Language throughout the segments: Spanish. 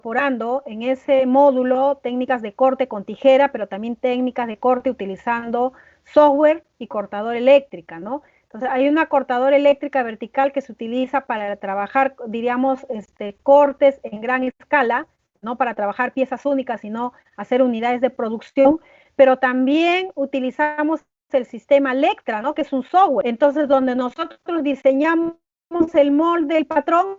incorporando en ese módulo técnicas de corte con tijera, pero también técnicas de corte utilizando software y cortadora eléctrica, ¿no? Entonces hay una cortadora eléctrica vertical que se utiliza para trabajar, diríamos, cortes en gran escala, no para trabajar piezas únicas, sino hacer unidades de producción, pero también utilizamos el sistema Lectra, ¿no? Que es un software. Entonces, donde nosotros diseñamos el molde, el patrón,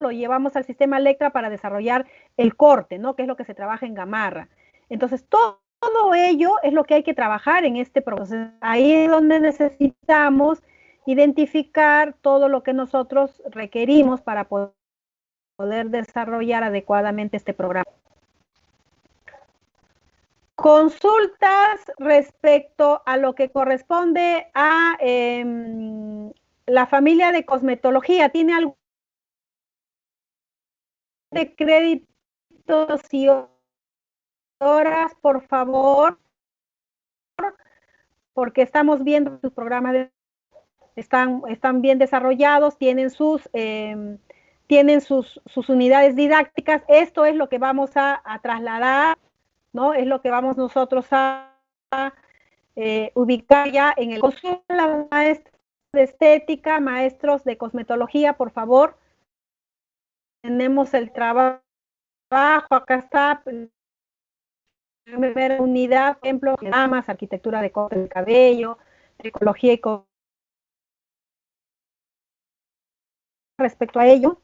lo llevamos al sistema Lectra para desarrollar el corte, ¿no? Que es lo que se trabaja en gamarra. Entonces, todo ello es lo que hay que trabajar en este proceso. Ahí es donde necesitamos identificar todo lo que nosotros requerimos para poder desarrollar adecuadamente este programa. Consultas respecto a lo que corresponde a la familia de cosmetología. ¿Tiene algo de créditos y horas, por favor? Porque estamos viendo sus programas, están bien desarrollados, tienen sus unidades didácticas. Esto es lo que vamos a trasladar, ¿no? Es lo que vamos nosotros a ubicar ya en el curso. Las maestras de estética, maestros de cosmetología, por favor. Tenemos el trabajo, acá está, primera unidad, por ejemplo, damas, arquitectura de corte del cabello, tricología y respecto a ello.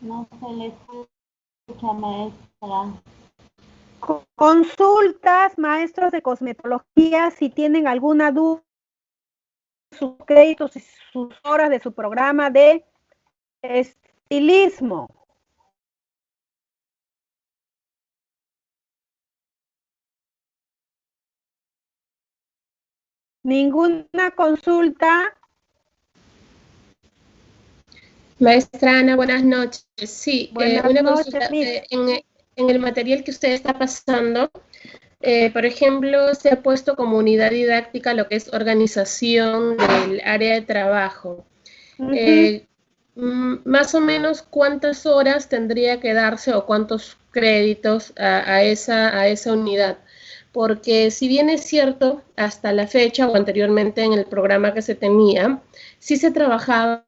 No se le escucha, maestra. Consultas, maestros de cosmetología, si tienen alguna duda, sus créditos y sus horas de su programa de estilismo. ¿Ninguna consulta? Maestra Ana, buenas noches. Sí, buenas una noches, consulta. En el material que usted está pasando, por ejemplo, se ha puesto como unidad didáctica lo que es organización del área de trabajo. Más o menos, ¿cuántas horas tendría que darse o cuántos créditos a esa unidad? Porque si bien es cierto, hasta la fecha o anteriormente en el programa que se tenía, sí se trabajaba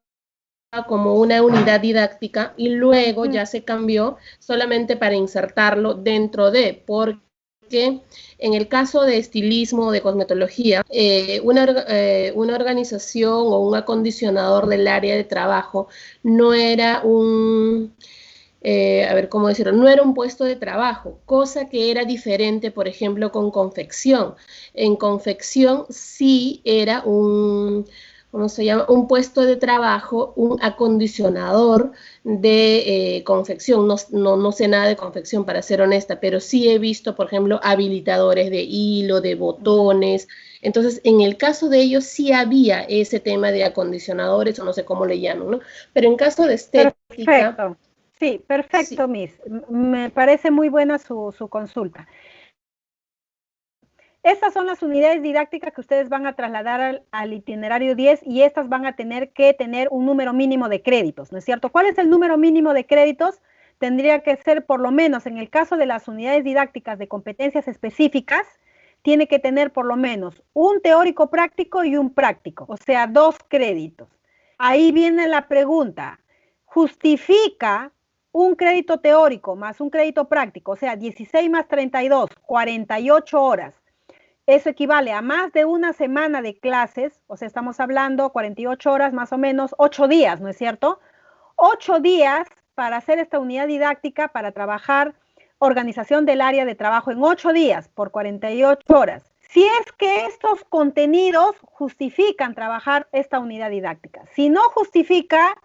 como una unidad didáctica y luego ya se cambió solamente para insertarlo dentro de, porque en el caso de estilismo, de cosmetología, una organización o un acondicionador del área de trabajo no era a ver cómo decirlo, no era un puesto de trabajo, cosa que era diferente, por ejemplo, con confección. En confección sí era ¿cómo se llama? Un puesto de trabajo, un acondicionador de confección. No sé nada de confección, para ser honesta, pero sí he visto, por ejemplo, habilitadores de hilo, de botones. Entonces, en el caso de ellos sí había ese tema de acondicionadores, o no sé cómo le llaman, ¿no? Pero en caso de estética... Perfecto. Sí, perfecto, sí. Miss. Me parece muy buena su consulta. Estas son las unidades didácticas que ustedes van a trasladar al itinerario 10 y estas van a tener que tener un número mínimo de créditos, ¿no es cierto? ¿Cuál es el número mínimo de créditos? Tendría que ser, por lo menos en el caso de las unidades didácticas de competencias específicas, tiene que tener por lo menos un teórico práctico y un práctico, o sea, 2 créditos. Ahí viene la pregunta, ¿justifica un crédito teórico más un crédito práctico, o sea, 16 más 32, 48 horas? Eso equivale a más de una semana de clases, o sea, estamos hablando 48 horas más o menos, 8 días, ¿no es cierto? 8 días para hacer esta unidad didáctica, para trabajar organización del área de trabajo en 8 días por 48 horas. Si es que estos contenidos justifican trabajar esta unidad didáctica. Si no justifica,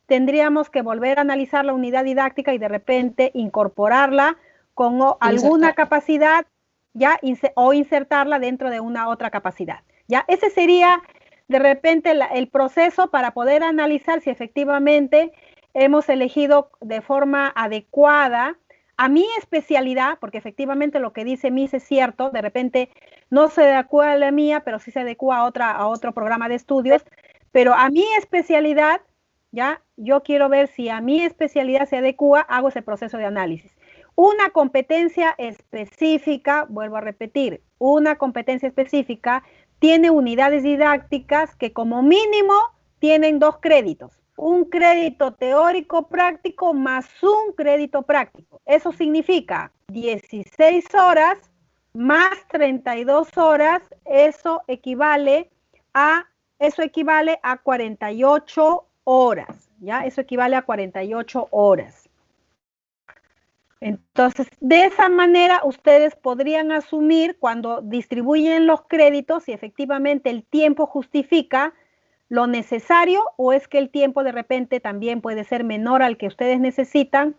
tendríamos que volver a analizar la unidad didáctica y de repente incorporarla con alguna capacidad, ¿ya? O insertarla dentro de una otra capacidad, ¿ya? Ese sería de repente el proceso para poder analizar si efectivamente hemos elegido de forma adecuada a mi especialidad, porque efectivamente lo que dice Miss es cierto, de repente no se adecua a la mía, pero sí se adecua a otro programa de estudios, Pero a mi especialidad, ya, yo quiero ver si a mi especialidad se adecua, hago ese proceso de análisis. Una competencia específica, vuelvo a repetir, una competencia específica tiene unidades didácticas que como mínimo tienen 2 créditos. Un crédito teórico práctico más un crédito práctico. Eso significa 16 horas más 32 horas, eso equivale a 48 horas, ¿ya? Eso equivale a 48 horas. Entonces, de esa manera ustedes podrían asumir cuando distribuyen los créditos si efectivamente el tiempo justifica lo necesario o es que el tiempo de repente también puede ser menor al que ustedes necesitan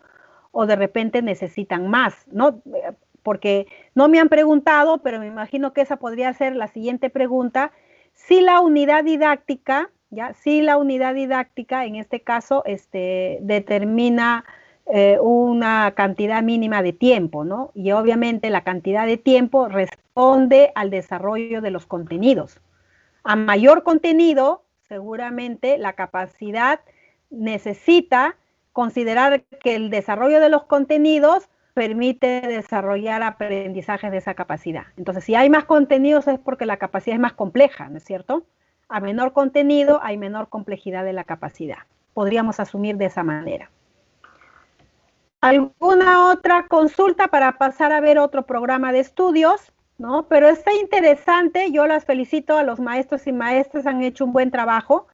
o de repente necesitan más, ¿no? Porque no me han preguntado, pero me imagino que esa podría ser la siguiente pregunta. Si la unidad didáctica, ¿ya? Si la unidad didáctica en este caso determina una cantidad mínima de tiempo, ¿no? Y obviamente la cantidad de tiempo responde al desarrollo de los contenidos. A mayor contenido, seguramente la capacidad necesita considerar que el desarrollo de los contenidos permite desarrollar aprendizajes de esa capacidad. Entonces, si hay más contenidos es porque la capacidad es más compleja, ¿no es cierto? A menor contenido hay menor complejidad de la capacidad. Podríamos asumir de esa manera. ¿Alguna otra consulta para pasar a ver otro programa de estudios? ¿No? Pero está interesante, yo las felicito a los maestros y maestras, han hecho un buen trabajo,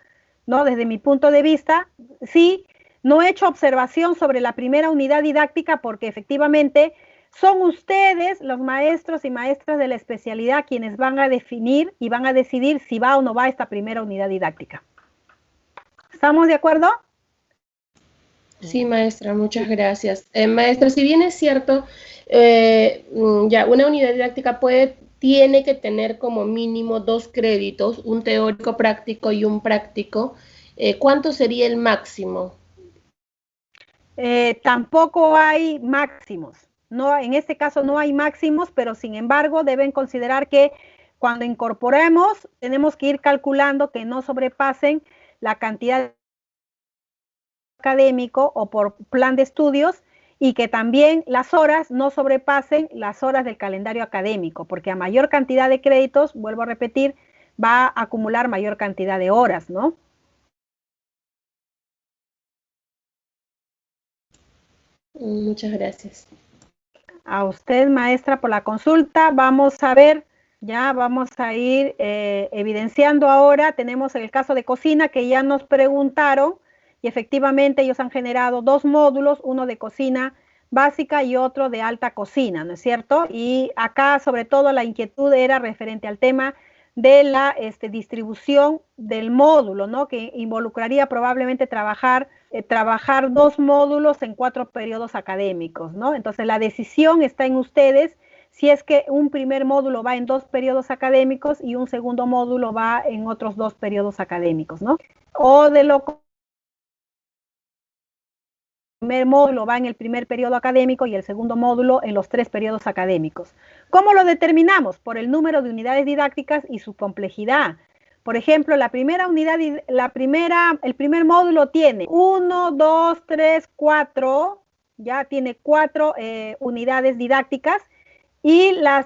¿no? Desde mi punto de vista, sí, no he hecho observación sobre la primera unidad didáctica porque efectivamente son ustedes, los maestros y maestras de la especialidad, quienes van a definir y van a decidir si va o no va esta primera unidad didáctica. ¿Estamos de acuerdo? Sí, maestra, muchas gracias. Maestra, si bien es cierto, ya una unidad didáctica tiene que tener como mínimo 2 créditos, un teórico práctico y un práctico, ¿cuánto sería el máximo? Tampoco hay máximos. No, en este caso no hay máximos, pero sin embargo deben considerar que cuando incorporemos tenemos que ir calculando que no sobrepasen la cantidad académico o por plan de estudios y que también las horas no sobrepasen las horas del calendario académico, porque a mayor cantidad de créditos, vuelvo a repetir, va a acumular mayor cantidad de horas, ¿no? Muchas gracias. A usted, maestra, por la consulta. Vamos a ver, ya vamos a ir evidenciando ahora. Tenemos el caso de cocina que ya nos preguntaron y efectivamente ellos han generado 2 módulos, uno de cocina básica y otro de alta cocina, ¿no es cierto? Y acá sobre todo la inquietud era referente al tema de la distribución del módulo, ¿no? Que involucraría probablemente trabajar 2 módulos en 4 periodos académicos, ¿no? Entonces la decisión está en ustedes si es que un primer módulo va en 2 periodos académicos y un segundo módulo va en otros 2 periodos académicos, ¿no? O de lo primer módulo va en el primer periodo académico y el segundo módulo en los 3 periodos académicos. ¿Cómo lo determinamos? Por el número de unidades didácticas y su complejidad. Por ejemplo, el primer módulo tiene 1, 2, 3, 4, ya tiene 4 unidades didácticas y el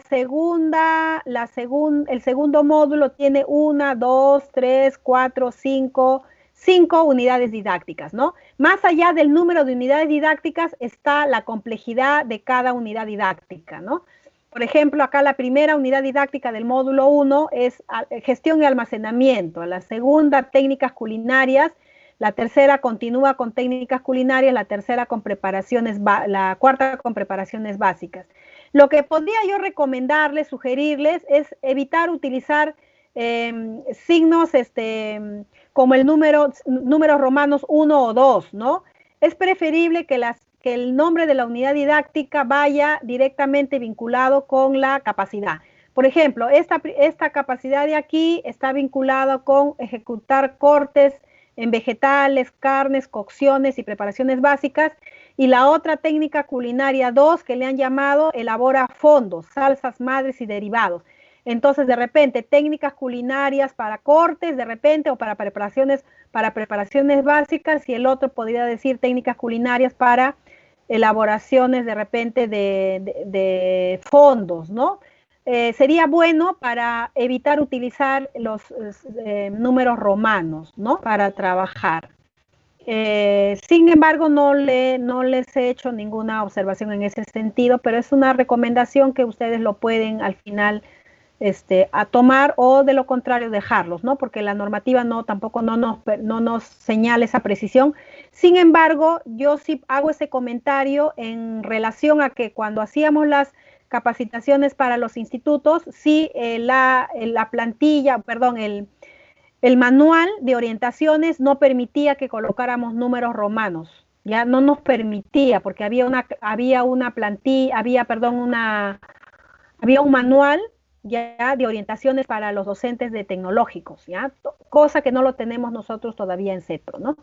segundo módulo tiene 1, 2, 3, 4, 5 unidades didácticas, ¿no? Más allá del número de unidades didácticas está la complejidad de cada unidad didáctica, ¿no? Por ejemplo, acá la primera unidad didáctica del módulo 1 es gestión y almacenamiento, la segunda técnicas culinarias, la tercera continúa con técnicas culinarias, la cuarta con preparaciones básicas. Lo que podría yo recomendarles, sugerirles, es evitar utilizar signos como el números romanos 1 o 2, ¿no? Es preferible que el nombre de la unidad didáctica vaya directamente vinculado con la capacidad. Por ejemplo, esta capacidad de aquí está vinculada con ejecutar cortes en vegetales, carnes, cocciones y preparaciones básicas, y la otra técnica culinaria 2 que le han llamado elabora fondos, salsas madres y derivados. Entonces, de repente, técnicas culinarias para cortes, de repente, o para preparaciones básicas, y el otro podría decir técnicas culinarias para elaboraciones de repente de fondos, ¿no? Sería bueno para evitar utilizar los números romanos, ¿no? Para trabajar. Sin embargo, no les he hecho ninguna observación en ese sentido, pero es una recomendación que ustedes lo pueden al final a tomar, o de lo contrario dejarlos, ¿no? Porque la normativa tampoco no nos señala esa precisión. Sin embargo, yo sí hago ese comentario en relación a que cuando hacíamos las capacitaciones para los institutos, sí, la plantilla, perdón, el manual de orientaciones no permitía que colocáramos números romanos, ya no nos permitía, porque había un manual ya de orientaciones para los docentes de tecnológicos, ya, cosa que no lo tenemos nosotros todavía en CEPRO, ¿no?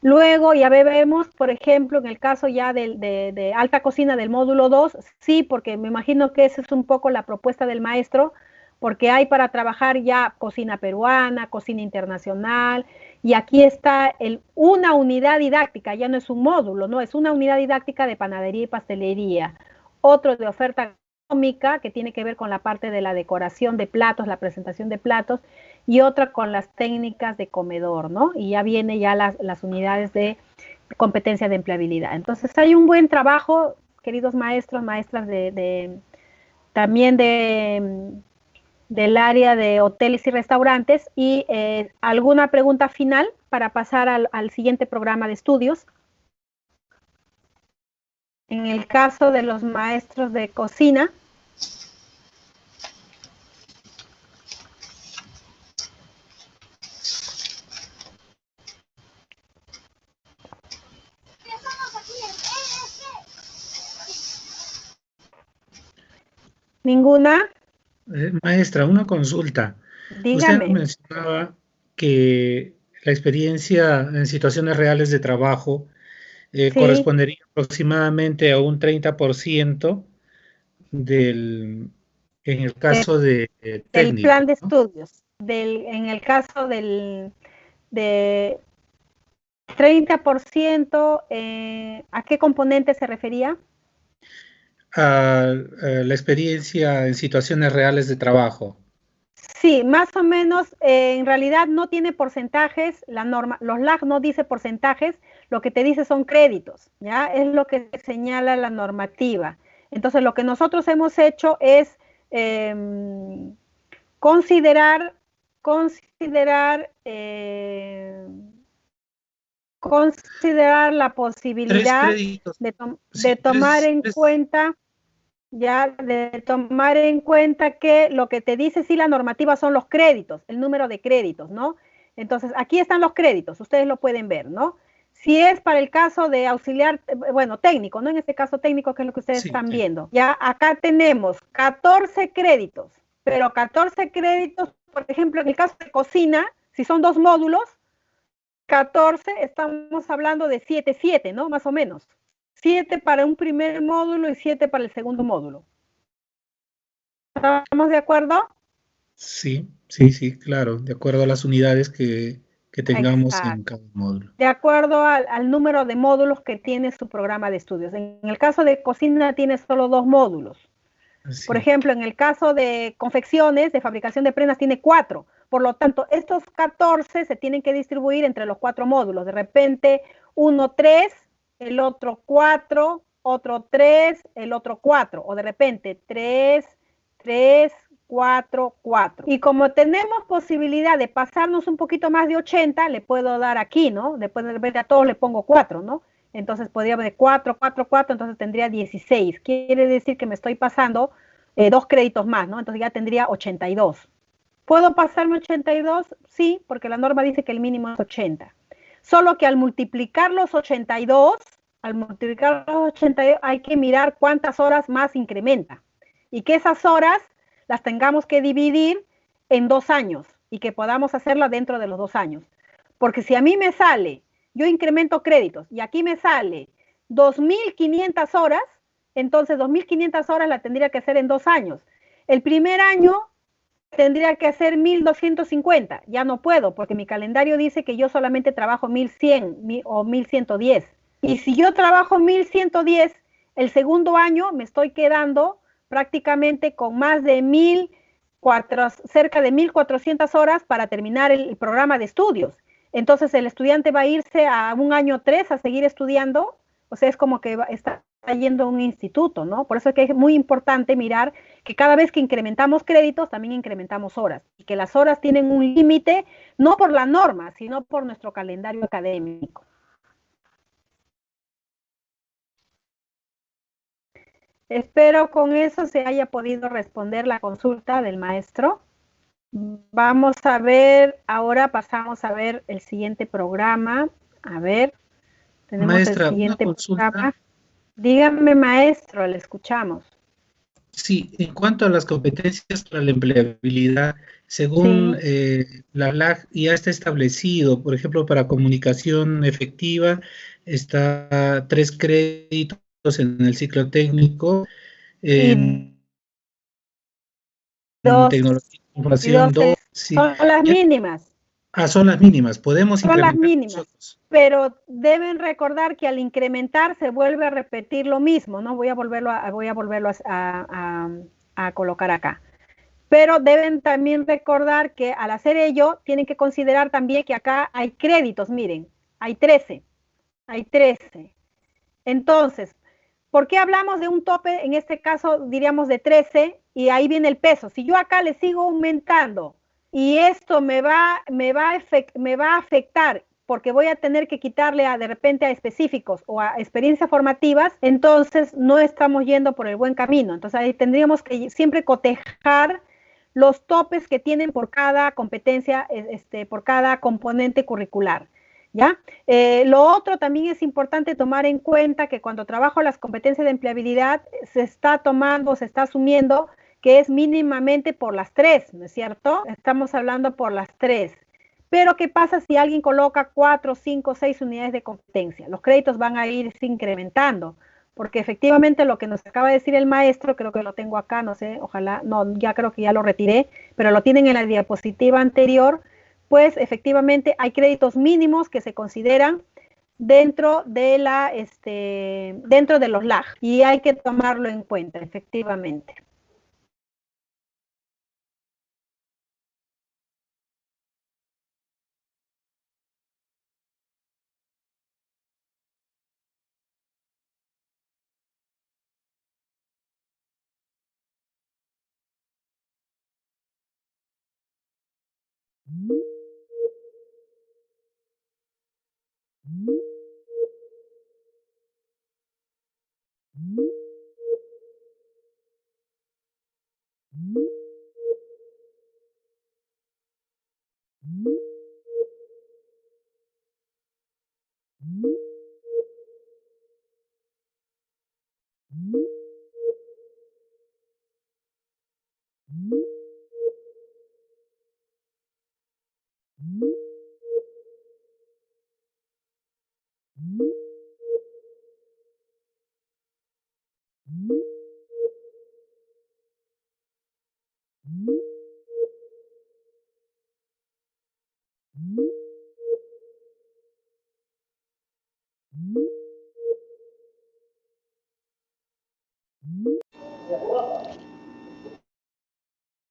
Luego ya vemos, por ejemplo, en el caso ya de alta cocina del módulo 2, sí, porque me imagino que esa es un poco la propuesta del maestro, porque hay para trabajar ya cocina peruana, cocina internacional, y aquí está una unidad didáctica, ya no es un módulo, no, es una unidad didáctica de panadería y pastelería, otro de oferta gastronómica, que tiene que ver con la parte de la decoración de platos, la presentación de platos, y otra con las técnicas de comedor, ¿no? Y ya viene ya las unidades de competencia de empleabilidad. Entonces hay un buen trabajo, queridos maestros, maestras también del área de hoteles y restaurantes. Y ¿alguna pregunta final para pasar al siguiente programa de estudios? En el caso de los maestros de cocina. ¿Ninguna? Maestra, una consulta. Dígame. Usted mencionaba que la experiencia en situaciones reales de trabajo Sí. correspondería aproximadamente a un 30% en el caso de técnico, del plan de ¿no? estudios. En el caso de 30%, ¿a qué componente se refería? A la experiencia en situaciones reales de trabajo. Sí, más o menos, en realidad no tiene porcentajes, la norma, los LAG no dice porcentajes, lo que te dice son créditos, ¿ya? Es lo que señala la normativa. Entonces, lo que nosotros hemos hecho es considerar la posibilidad de tomar en cuenta, ya, de tomar en cuenta que lo que te dice sí la normativa son los créditos, el número de créditos, ¿no? Entonces, aquí están los créditos, ustedes lo pueden ver, ¿no? Si es para el caso de auxiliar, bueno, técnico, ¿no? En este caso técnico, que es lo que ustedes están viendo. Ya acá tenemos 14 créditos, pero 14 créditos, por ejemplo, en el caso de cocina, si son 2 módulos, 14, estamos hablando de 7, ¿no? Más o menos. 7 para un primer módulo y 7 para el segundo módulo. ¿Estamos de acuerdo? Sí, claro, de acuerdo a las unidades que tengamos. Exacto. En cada módulo. De acuerdo al número de módulos que tiene su programa de estudios. En el caso de cocina tiene solo 2 módulos. Así. Por ejemplo, en el caso de confecciones, de fabricación de prendas, tiene 4. Por lo tanto, estos 14 se tienen que distribuir entre los 4 módulos. De repente, uno 3, el otro 4, otro 3, el otro 4. O de repente, 3, 4, 4. Y como tenemos posibilidad de pasarnos un poquito más de 80, le puedo dar aquí, ¿no? Después de repente a todos le pongo 4, ¿no? Entonces podría de 4, 4, 4, entonces tendría 16. Quiere decir que me estoy pasando 2 créditos más, ¿no? Entonces ya tendría 82. ¿Puedo pasarme 82? Sí, porque la norma dice que el mínimo es 80. Solo que al multiplicar los 82, hay que mirar cuántas horas más incrementa. Y que esas horas las tengamos que dividir en 2 años y que podamos hacerla dentro de los 2 años. Porque si a mí me sale, yo incremento créditos y aquí me sale 2.500 horas, entonces 2.500 horas la tendría que hacer en 2 años. el primer año tendría que hacer 1250, ya no puedo, porque mi calendario dice que yo solamente trabajo 1100 o 1110. Y si yo trabajo 1110, el segundo año me estoy quedando prácticamente con más de cerca de 1400 horas para terminar el programa de estudios. Entonces el estudiante va a irse a un año 3 a seguir estudiando, o sea, es como que está yendo a un instituto, ¿no? Por eso es que es muy importante mirar que cada vez que incrementamos créditos, también incrementamos horas, y que las horas tienen un límite, no por la norma, sino por nuestro calendario académico. Espero con eso se haya podido responder la consulta del maestro. Vamos a ver, ahora pasamos a ver el siguiente programa. A ver, tenemos Maestra, el siguiente una consulta. programa. Dígame, maestro, le escuchamos. Sí, en cuanto a las competencias para la empleabilidad, según la LAG ya está establecido, por ejemplo, para comunicación efectiva está 3 créditos en el ciclo técnico, en tecnología de información 2, sí. Son las mínimas. Son las mínimas, podemos son las incrementar mínimas, nosotros. Pero deben recordar que al incrementar se vuelve a repetir lo mismo, ¿no? Voy a volverlo a colocar acá. Pero deben también recordar que al hacer ello, tienen que considerar también que acá hay créditos, miren, hay 13. Entonces, ¿por qué hablamos de un tope, en este caso diríamos de 13, y ahí viene el peso? Si yo acá le sigo aumentando y esto me va a afectar porque voy a tener que quitarle de repente a específicos o a experiencias formativas, entonces no estamos yendo por el buen camino. Entonces ahí tendríamos que siempre cotejar los topes que tienen por cada competencia, por cada componente curricular. ¿Ya? Lo otro también es importante tomar en cuenta que cuando trabajo las competencias de empleabilidad se está asumiendo que es mínimamente por las 3, ¿no es cierto? Estamos hablando por las 3. Pero ¿qué pasa si alguien coloca 4, 5, 6 unidades de competencia? Los créditos van a irse incrementando, porque efectivamente lo que nos acaba de decir el maestro, creo que lo tengo acá, no sé, ojalá, no, ya creo que ya lo retiré, pero lo tienen en la diapositiva anterior, pues efectivamente hay créditos mínimos que se consideran dentro de los LAG y hay que tomarlo en cuenta, efectivamente.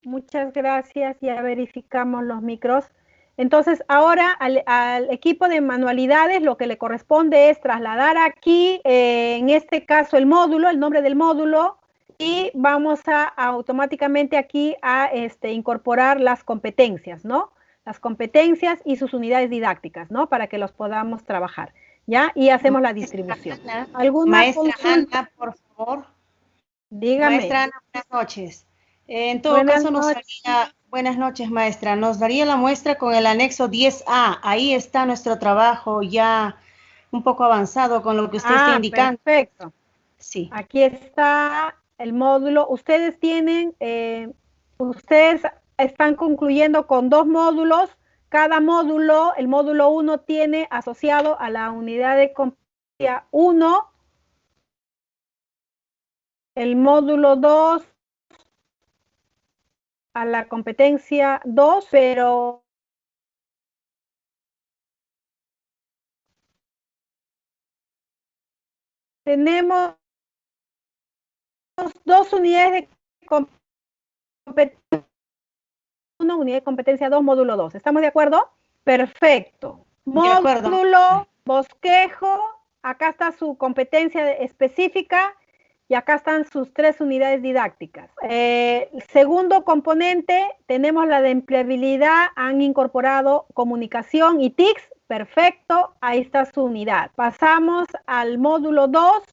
Muchas gracias, ya verificamos los micros. Entonces, ahora al equipo de manualidades lo que le corresponde es trasladar aquí, en este caso, el nombre del módulo, y vamos a automáticamente aquí a incorporar las competencias, ¿no? Las competencias y sus unidades didácticas, ¿no? Para que los podamos trabajar, ¿ya? Y hacemos la distribución. ¿Alguna Maestra consulta? Ana, por favor. Dígame. Maestra Ana, buenas noches. En todo caso, buenas noches, maestra. Nos daría la muestra con el anexo 10A. Ahí está nuestro trabajo ya un poco avanzado con lo que usted está indicando. Perfecto. Sí. Aquí está el módulo. Ustedes están concluyendo con 2 módulos. Cada módulo, el módulo 1 tiene asociado a la unidad de competencia 1, el módulo 2 a la competencia 2, pero tenemos 2 unidades de competencia, 1 unidad de competencia 2, módulo 2. ¿Estamos de acuerdo? Perfecto. Módulo, bosquejo, acá está su competencia específica y acá están sus 3 unidades didácticas. Segundo componente, tenemos la de empleabilidad, han incorporado comunicación y TICS, perfecto, ahí está su unidad. Pasamos al módulo 2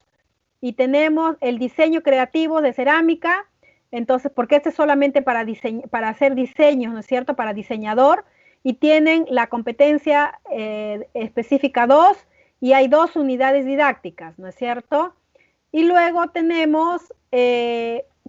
y tenemos el diseño creativo de cerámica, entonces, porque este es solamente para hacer diseños, ¿no es cierto?, para diseñador, y tienen la competencia específica 2, y hay 2 unidades didácticas, ¿no es cierto? Y luego tenemos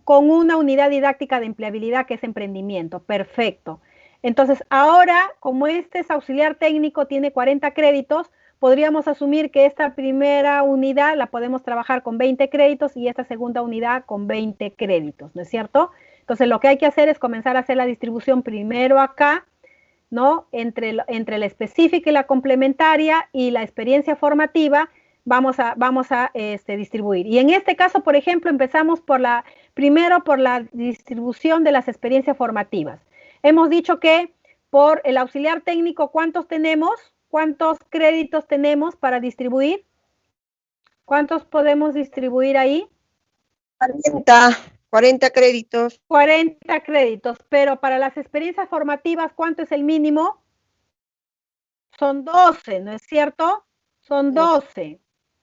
con una unidad didáctica de empleabilidad que es emprendimiento, perfecto. Entonces, ahora, como este es auxiliar técnico, tiene 40 créditos, podríamos asumir que esta primera unidad la podemos trabajar con 20 créditos y esta segunda unidad con 20 créditos, ¿no es cierto? Entonces, lo que hay que hacer es comenzar a hacer la distribución primero acá, ¿no? Entre la específica y la complementaria y la experiencia formativa, vamos a distribuir. Y en este caso, por ejemplo, empezamos primero por la distribución de las experiencias formativas. Hemos dicho que por el auxiliar técnico, ¿cuántos tenemos? ¿Cuántos créditos tenemos para distribuir? ¿Cuántos podemos distribuir ahí? 40 créditos. 40 créditos, pero para las experiencias formativas, ¿cuánto es el mínimo? Son 12, ¿no es cierto? Son 12.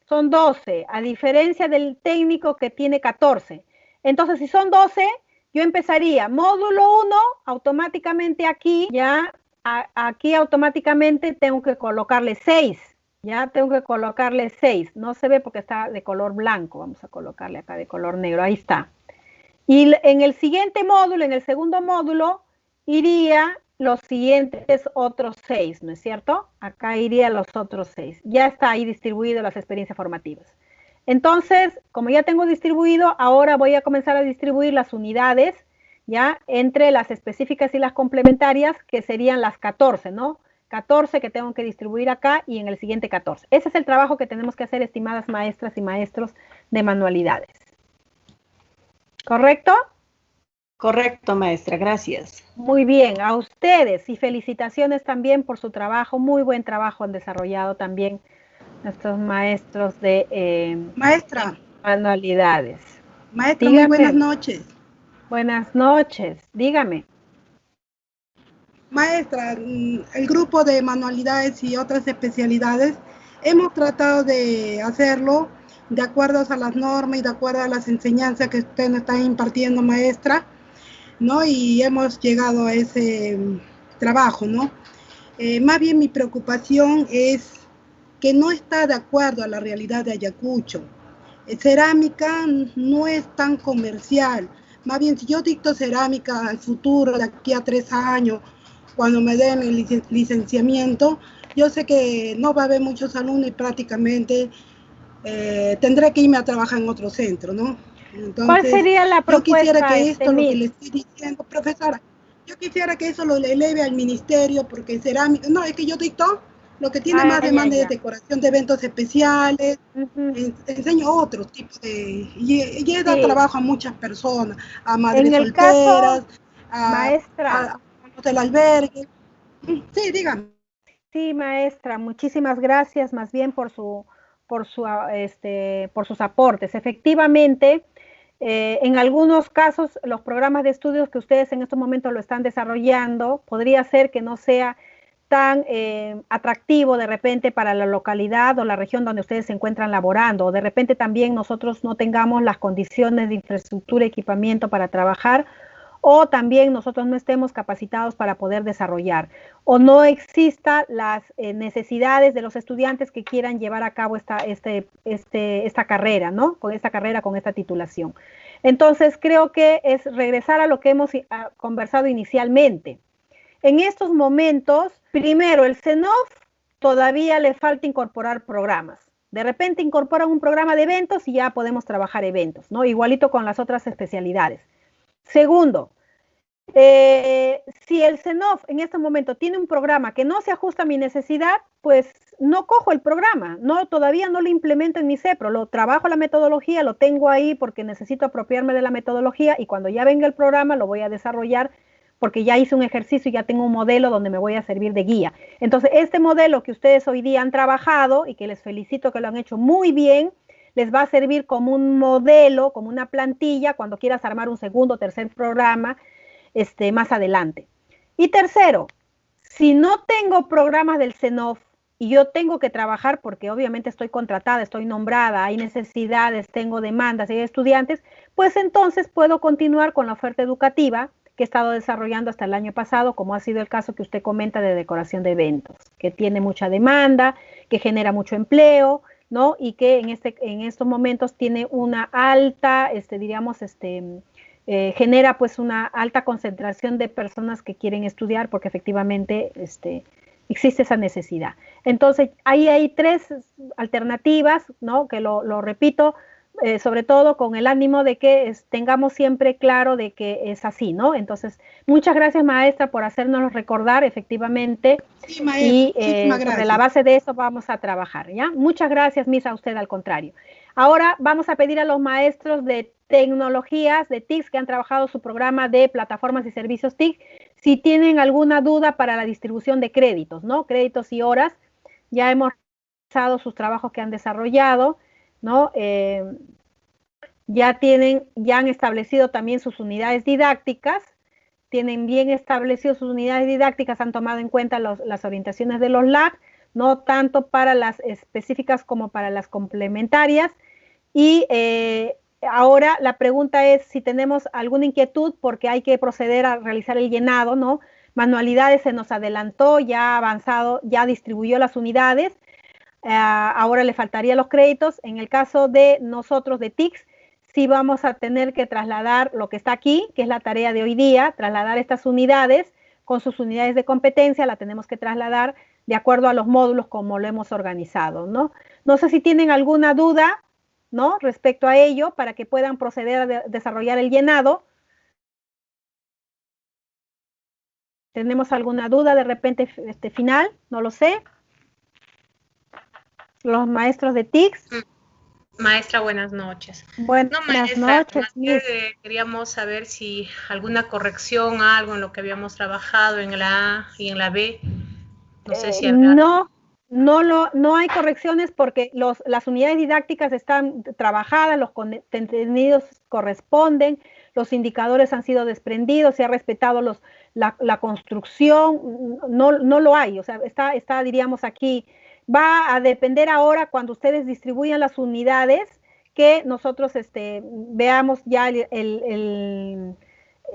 Son 12, a diferencia del técnico que tiene 14. Entonces, si son 12, yo empezaría módulo 1, automáticamente aquí, ya, aquí automáticamente tengo que colocarle 6. Ya tengo que colocarle 6. No se ve porque está de color blanco. Vamos a colocarle acá de color negro. Ahí está. Y en el siguiente módulo, en el segundo módulo, iría los siguientes otros 6, ¿no es cierto? Acá iría los otros 6. Ya está ahí distribuido las experiencias formativas. Entonces, como ya tengo distribuido, ahora voy a comenzar a distribuir las unidades, ya, entre las específicas y las complementarias, que serían las 14, ¿no? 14 que tengo que distribuir acá y en el siguiente 14. Ese es el trabajo que tenemos que hacer, estimadas maestras y maestros de manualidades. ¿Correcto? Correcto, maestra, gracias. Muy bien, a ustedes y felicitaciones también por su trabajo, muy buen trabajo han desarrollado también nuestros maestros de maestra, manualidades. Maestra, dígame. Muy buenas noches. Buenas noches, dígame. Maestra, el grupo de manualidades y otras especialidades hemos tratado de hacerlo de acuerdo a las normas y de acuerdo a las enseñanzas que usted nos está impartiendo, maestra, ¿no? Y hemos llegado a ese trabajo, ¿no? Más bien mi preocupación es que no está de acuerdo a la realidad de Ayacucho. Cerámica no es tan comercial. Más bien, si yo dicto cerámica al futuro, de aquí a 3 años, cuando me den el licenciamiento, yo sé que no va a haber muchos alumnos y prácticamente tendré que irme a trabajar en otro centro, ¿no? Entonces, ¿cuál sería la propuesta? Yo quisiera que esto, lo que le estoy diciendo, profesora, yo quisiera que eso lo eleve al ministerio, porque cerámica, no, es que yo dicto lo que tiene más demanda de decoración de eventos especiales, enseño otros tipos de, y he dado trabajo a muchas personas, a madres solteras, maestra, a los del albergue. Sí, dígame. Sí, maestra, muchísimas gracias más bien por sus aportes. Efectivamente, en algunos casos, los programas de estudios que ustedes en estos momentos lo están desarrollando, podría ser que no sea tan atractivo de repente para la localidad o la región donde ustedes se encuentran laborando, o de repente también nosotros no tengamos las condiciones de infraestructura, equipamiento para trabajar, o también nosotros no estemos capacitados para poder desarrollar, o no exista las necesidades de los estudiantes que quieran llevar a cabo esta carrera, ¿no? Con esta titulación. Entonces, creo que es regresar a lo que hemos conversado inicialmente. En estos momentos, primero, el CENOF todavía le falta incorporar programas. De repente incorporan un programa de eventos y ya podemos trabajar eventos, ¿no? Igualito con las otras especialidades. Segundo, Si el CENOF en este momento tiene un programa que no se ajusta a mi necesidad, pues no cojo el programa, todavía no lo implemento en mi CEPRO, lo trabajo la metodología, lo tengo ahí porque necesito apropiarme de la metodología y cuando ya venga el programa lo voy a desarrollar porque ya hice un ejercicio y ya tengo un modelo donde me voy a servir de guía. Entonces, este modelo que ustedes hoy día han trabajado y que les felicito que lo han hecho muy bien, les va a servir como un modelo, como una plantilla cuando quieras armar un segundo o tercer programa más adelante. Y tercero, si no tengo programas del CENOF y yo tengo que trabajar porque obviamente estoy contratada, estoy nombrada, hay necesidades, tengo demandas, hay estudiantes, pues entonces puedo continuar con la oferta educativa que he estado desarrollando hasta el año pasado, como ha sido el caso que usted comenta de decoración de eventos, que tiene mucha demanda, que genera mucho empleo, ¿no? Y que en estos momentos tiene una alta, diríamos, genera pues una alta concentración de personas que quieren estudiar porque efectivamente existe esa necesidad. Entonces, ahí hay tres alternativas, ¿no? Que lo repito, sobre todo con el ánimo de que tengamos siempre claro de que es así, ¿no? Entonces, muchas gracias, maestra, por hacernos recordar efectivamente. Sí, maestra, y sobre la base de eso vamos a trabajar, ¿ya? Muchas gracias, Misa, a usted al contrario. Ahora vamos a pedir a los maestros de tecnologías de TICS que han trabajado su programa de plataformas y servicios TIC, si tienen alguna duda para la distribución de créditos, ¿no? Créditos y horas. Ya hemos revisado sus trabajos que han desarrollado, ¿no? Ya han establecido también sus unidades didácticas, tienen bien establecido sus unidades didácticas, han tomado en cuenta las orientaciones de los LAC, no tanto para las específicas como para las complementarias. Y ahora la pregunta es si tenemos alguna inquietud porque hay que proceder a realizar el llenado, ¿no? Manualidades se nos adelantó, ya ha avanzado, ya distribuyó las unidades. Ahora le faltaría los créditos. En el caso de nosotros de TICS, sí vamos a tener que trasladar lo que está aquí, que es la tarea de hoy día, trasladar estas unidades con sus unidades de competencia, la tenemos que trasladar de acuerdo a los módulos como lo hemos organizado, ¿no? No sé si tienen alguna duda, ¿no? Respecto a ello, para que puedan proceder a desarrollar el llenado. ¿Tenemos alguna duda de repente final? No lo sé. Los maestros de TICS. Maestra, buenas noches. Buenas noches. Queríamos saber si alguna corrección, algo en lo que habíamos trabajado en la A y en la B. No sé si habrá... No hay correcciones porque las unidades didácticas están trabajadas, los contenidos corresponden, los indicadores han sido desprendidos, se ha respetado la construcción, no lo hay, o sea, está diríamos aquí. Va a depender ahora cuando ustedes distribuyan las unidades que nosotros veamos ya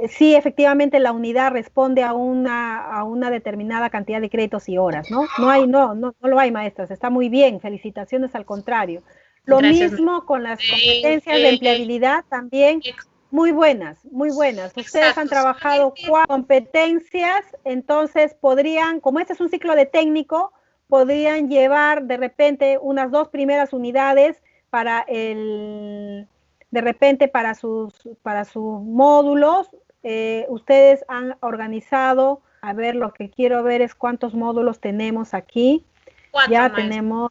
si efectivamente la unidad responde a una determinada cantidad de créditos y horas, ¿no? No lo hay, maestras, está muy bien, felicitaciones al contrario. Lo Gracias. Mismo con las competencias de empleabilidad también, muy buenas, muy buenas. Ustedes han trabajado 4 competencias, entonces podrían, como este es un ciclo de técnico, podrían llevar de repente unas 2 primeras unidades para de repente para sus módulos. Ustedes han organizado, a ver, lo que quiero ver es cuántos módulos tenemos aquí. 4, ya maestra.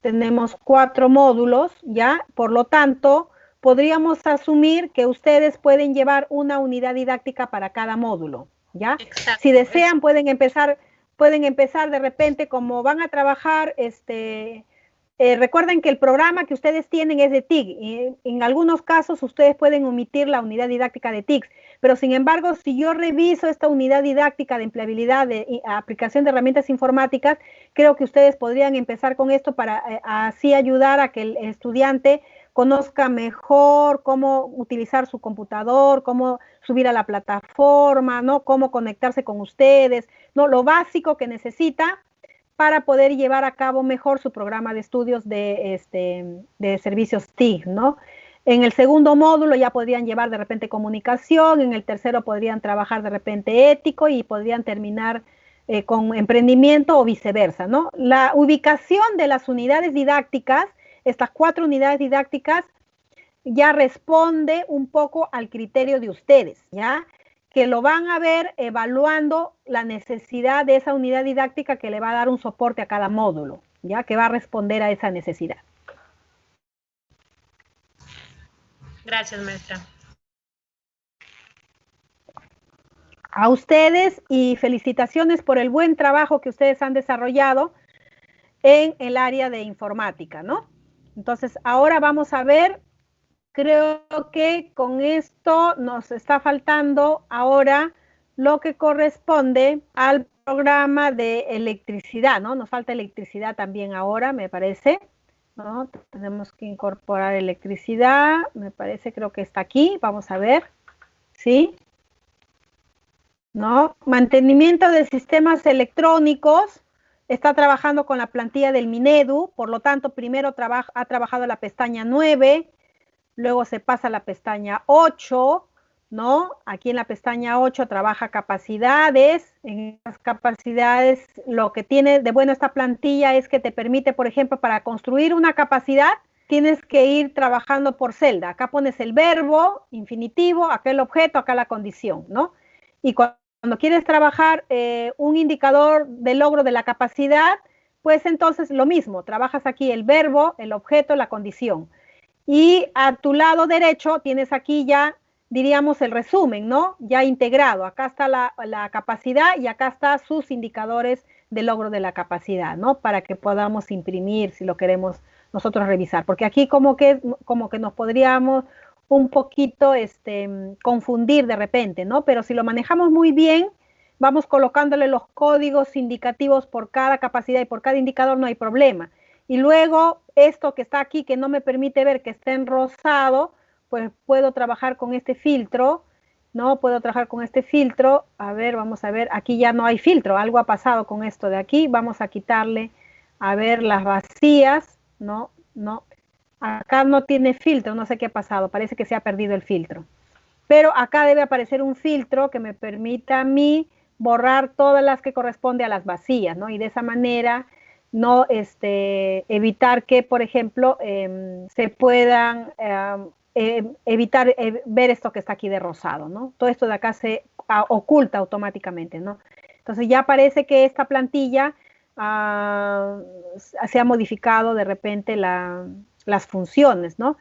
tenemos 4 módulos, ya, por lo tanto, podríamos asumir que ustedes pueden llevar una unidad didáctica para cada módulo, ¿ya? Exacto. Si desean, pueden empezar de repente, como van a trabajar, recuerden que el programa que ustedes tienen es de TIC, y en algunos casos ustedes pueden omitir la unidad didáctica de TIC, pero sin embargo, si yo reviso esta unidad didáctica de empleabilidad, de aplicación de herramientas informáticas, creo que ustedes podrían empezar con esto para así ayudar a que el estudiante conozca mejor cómo utilizar su computador, cómo subir a la plataforma, ¿no? Cómo conectarse con ustedes, ¿no? Lo básico que necesita para poder llevar a cabo mejor su programa de estudios de servicios TIC, ¿no? En el segundo módulo ya podrían llevar de repente comunicación, en el tercero podrían trabajar de repente ético y podrían terminar con emprendimiento o viceversa, ¿no? La ubicación de las unidades didácticas, estas 4 unidades didácticas, ya responde un poco al criterio de ustedes, ¿ya? que lo van a ver evaluando la necesidad de esa unidad didáctica que le va a dar un soporte a cada módulo, ya que va a responder a esa necesidad. Gracias, maestra. A ustedes y felicitaciones por el buen trabajo que ustedes han desarrollado en el área de informática, ¿no? Entonces, ahora vamos a ver, creo que con esto nos está faltando ahora lo que corresponde al programa de electricidad, ¿no? Nos falta electricidad también ahora, me parece, ¿no? Tenemos que incorporar electricidad, me parece, creo que está aquí, vamos a ver, ¿sí? ¿No? Mantenimiento de sistemas electrónicos, está trabajando con la plantilla del Minedu, por lo tanto, primero ha trabajado la pestaña 9, luego se pasa a la pestaña 8, ¿no? Aquí en la pestaña 8 trabaja capacidades. En las capacidades, lo que tiene de bueno esta plantilla es que te permite, por ejemplo, para construir una capacidad, tienes que ir trabajando por celda. Acá pones el verbo, infinitivo, acá el objeto, acá la condición, ¿no? Y cuando quieres trabajar un indicador de logro de la capacidad, pues entonces lo mismo, trabajas aquí el verbo, el objeto, la condición. Y a tu lado derecho tienes aquí ya, diríamos, el resumen, ¿no? Ya integrado. Acá está la capacidad y acá están sus indicadores de logro de la capacidad, ¿no? Para que podamos imprimir si lo queremos nosotros revisar. Porque aquí como que nos podríamos un poquito confundir de repente, ¿no? Pero si lo manejamos muy bien, vamos colocándole los códigos indicativos por cada capacidad y por cada indicador, no hay problema. Y luego, esto que está aquí, que no me permite ver que está en rosado, pues puedo trabajar con este filtro, ¿no? Puedo trabajar con este filtro. A ver, vamos a ver, aquí ya no hay filtro, algo ha pasado con esto de aquí. Vamos a quitarle, a ver, las vacías, ¿no? No. Acá no tiene filtro, no sé qué ha pasado, parece que se ha perdido el filtro. Pero acá debe aparecer un filtro que me permita a mí borrar todas las que corresponde a las vacías, ¿no? Y de esa manera no evitar que, por ejemplo, se puedan evitar ver esto que está aquí de rosado, ¿no? Todo esto de acá se oculta automáticamente, ¿no? Entonces ya parece que esta plantilla se ha modificado de repente las funciones, ¿no?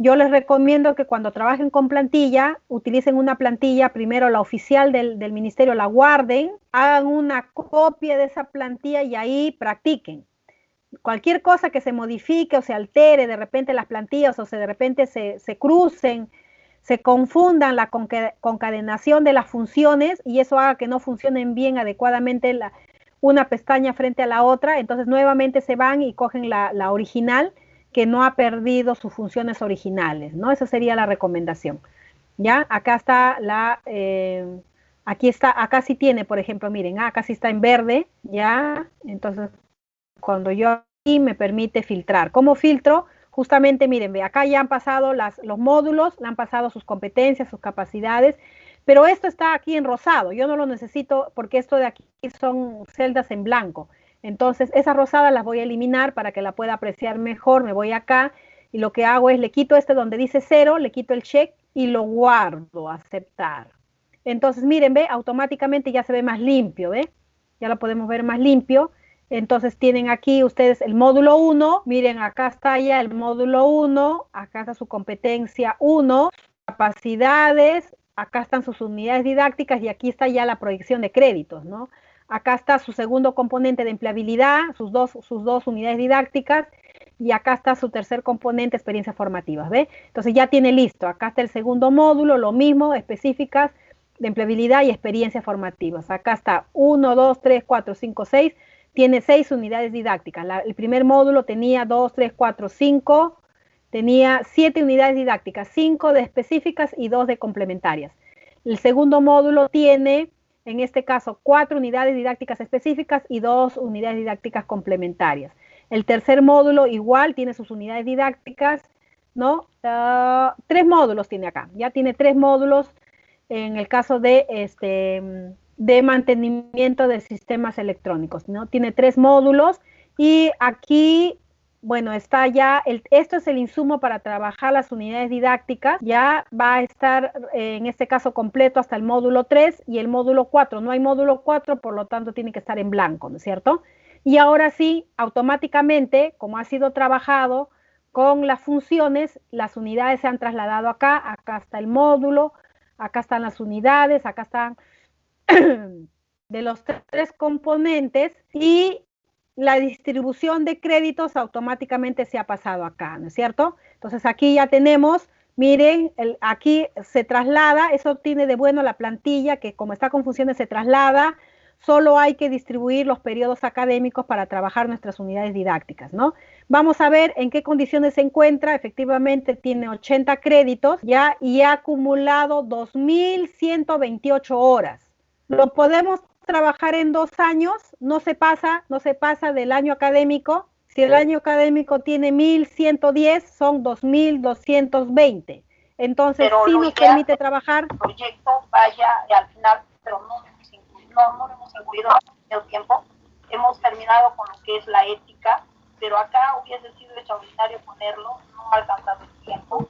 Yo les recomiendo que cuando trabajen con plantilla, utilicen una plantilla, primero la oficial del ministerio, la guarden, hagan una copia de esa plantilla y ahí practiquen. Cualquier cosa que se modifique o se altere, de repente las plantillas o de repente se crucen, se confundan la concadenación de las funciones y eso haga que no funcionen bien adecuadamente una pestaña frente a la otra, entonces nuevamente se van y cogen la original, que no ha perdido sus funciones originales, ¿no? Esa sería la recomendación, ¿ya? Acá está acá sí tiene, por ejemplo, miren, acá sí está en verde, ¿ya? Entonces, cuando yo aquí me permite filtrar. ¿Cómo filtro? Justamente, miren, ve, acá ya han pasado los módulos, le han pasado sus competencias, sus capacidades, pero esto está aquí en rosado, yo no lo necesito porque esto de aquí son celdas en blanco. Entonces, esas rosadas las voy a eliminar para que la pueda apreciar mejor. Me voy acá y lo que hago es le quito donde dice 0, le quito el check y lo guardo, aceptar. Entonces, miren, ve, automáticamente ya se ve más limpio, ¿ve? Ya lo podemos ver más limpio. Entonces, tienen aquí ustedes el módulo 1. Miren, acá está ya el módulo 1. Acá está su competencia 1. Capacidades. Acá están sus unidades didácticas y aquí está ya la proyección de créditos, ¿no? Acá está su segundo componente de empleabilidad, sus dos unidades didácticas, y acá está su tercer componente, experiencias formativas, ¿ve? Entonces ya tiene listo, acá está el segundo módulo, lo mismo, específicas de empleabilidad y experiencias formativas. Acá está 1, 2, 3, 4, 5, 6, tiene 6 unidades didácticas. El primer módulo tenía 2, 3, 4, 5, tenía 7 unidades didácticas, 5 de específicas y 2 de complementarias. El segundo módulo tiene, en este caso, 4 unidades didácticas específicas y 2 unidades didácticas complementarias. El tercer módulo igual tiene sus unidades didácticas, ¿no? 3 módulos tiene acá, ya tiene 3 módulos en el caso de mantenimiento de sistemas electrónicos, ¿no? Tiene 3 módulos y aquí bueno, está ya, esto es el insumo para trabajar las unidades didácticas, ya va a estar en este caso completo hasta el módulo 3 y el módulo 4. No hay módulo 4, por lo tanto tiene que estar en blanco, ¿no es cierto? Y ahora sí, automáticamente, como ha sido trabajado con las funciones, las unidades se han trasladado acá, acá está el módulo, acá están las unidades, acá están de los tres componentes y la distribución de créditos automáticamente se ha pasado acá, ¿no es cierto? Entonces aquí ya tenemos, miren, aquí se traslada, eso tiene de bueno la plantilla, que como está con funciones se traslada, solo hay que distribuir los periodos académicos para trabajar nuestras unidades didácticas, ¿no? Vamos a ver en qué condiciones se encuentra, efectivamente tiene 80 créditos ya y ha acumulado 2.128 horas. Lo podemos trabajar en 2 años, no se pasa del año académico. Si el año académico tiene 1.110, son 2.220. Entonces, pero sí nos permite trabajar. El proyecto vaya al final, pero no lo hemos incluido en el tiempo. Hemos terminado con lo que es la ética, pero acá hubiese sido extraordinario ponerlo, no ha alcanzado el tiempo.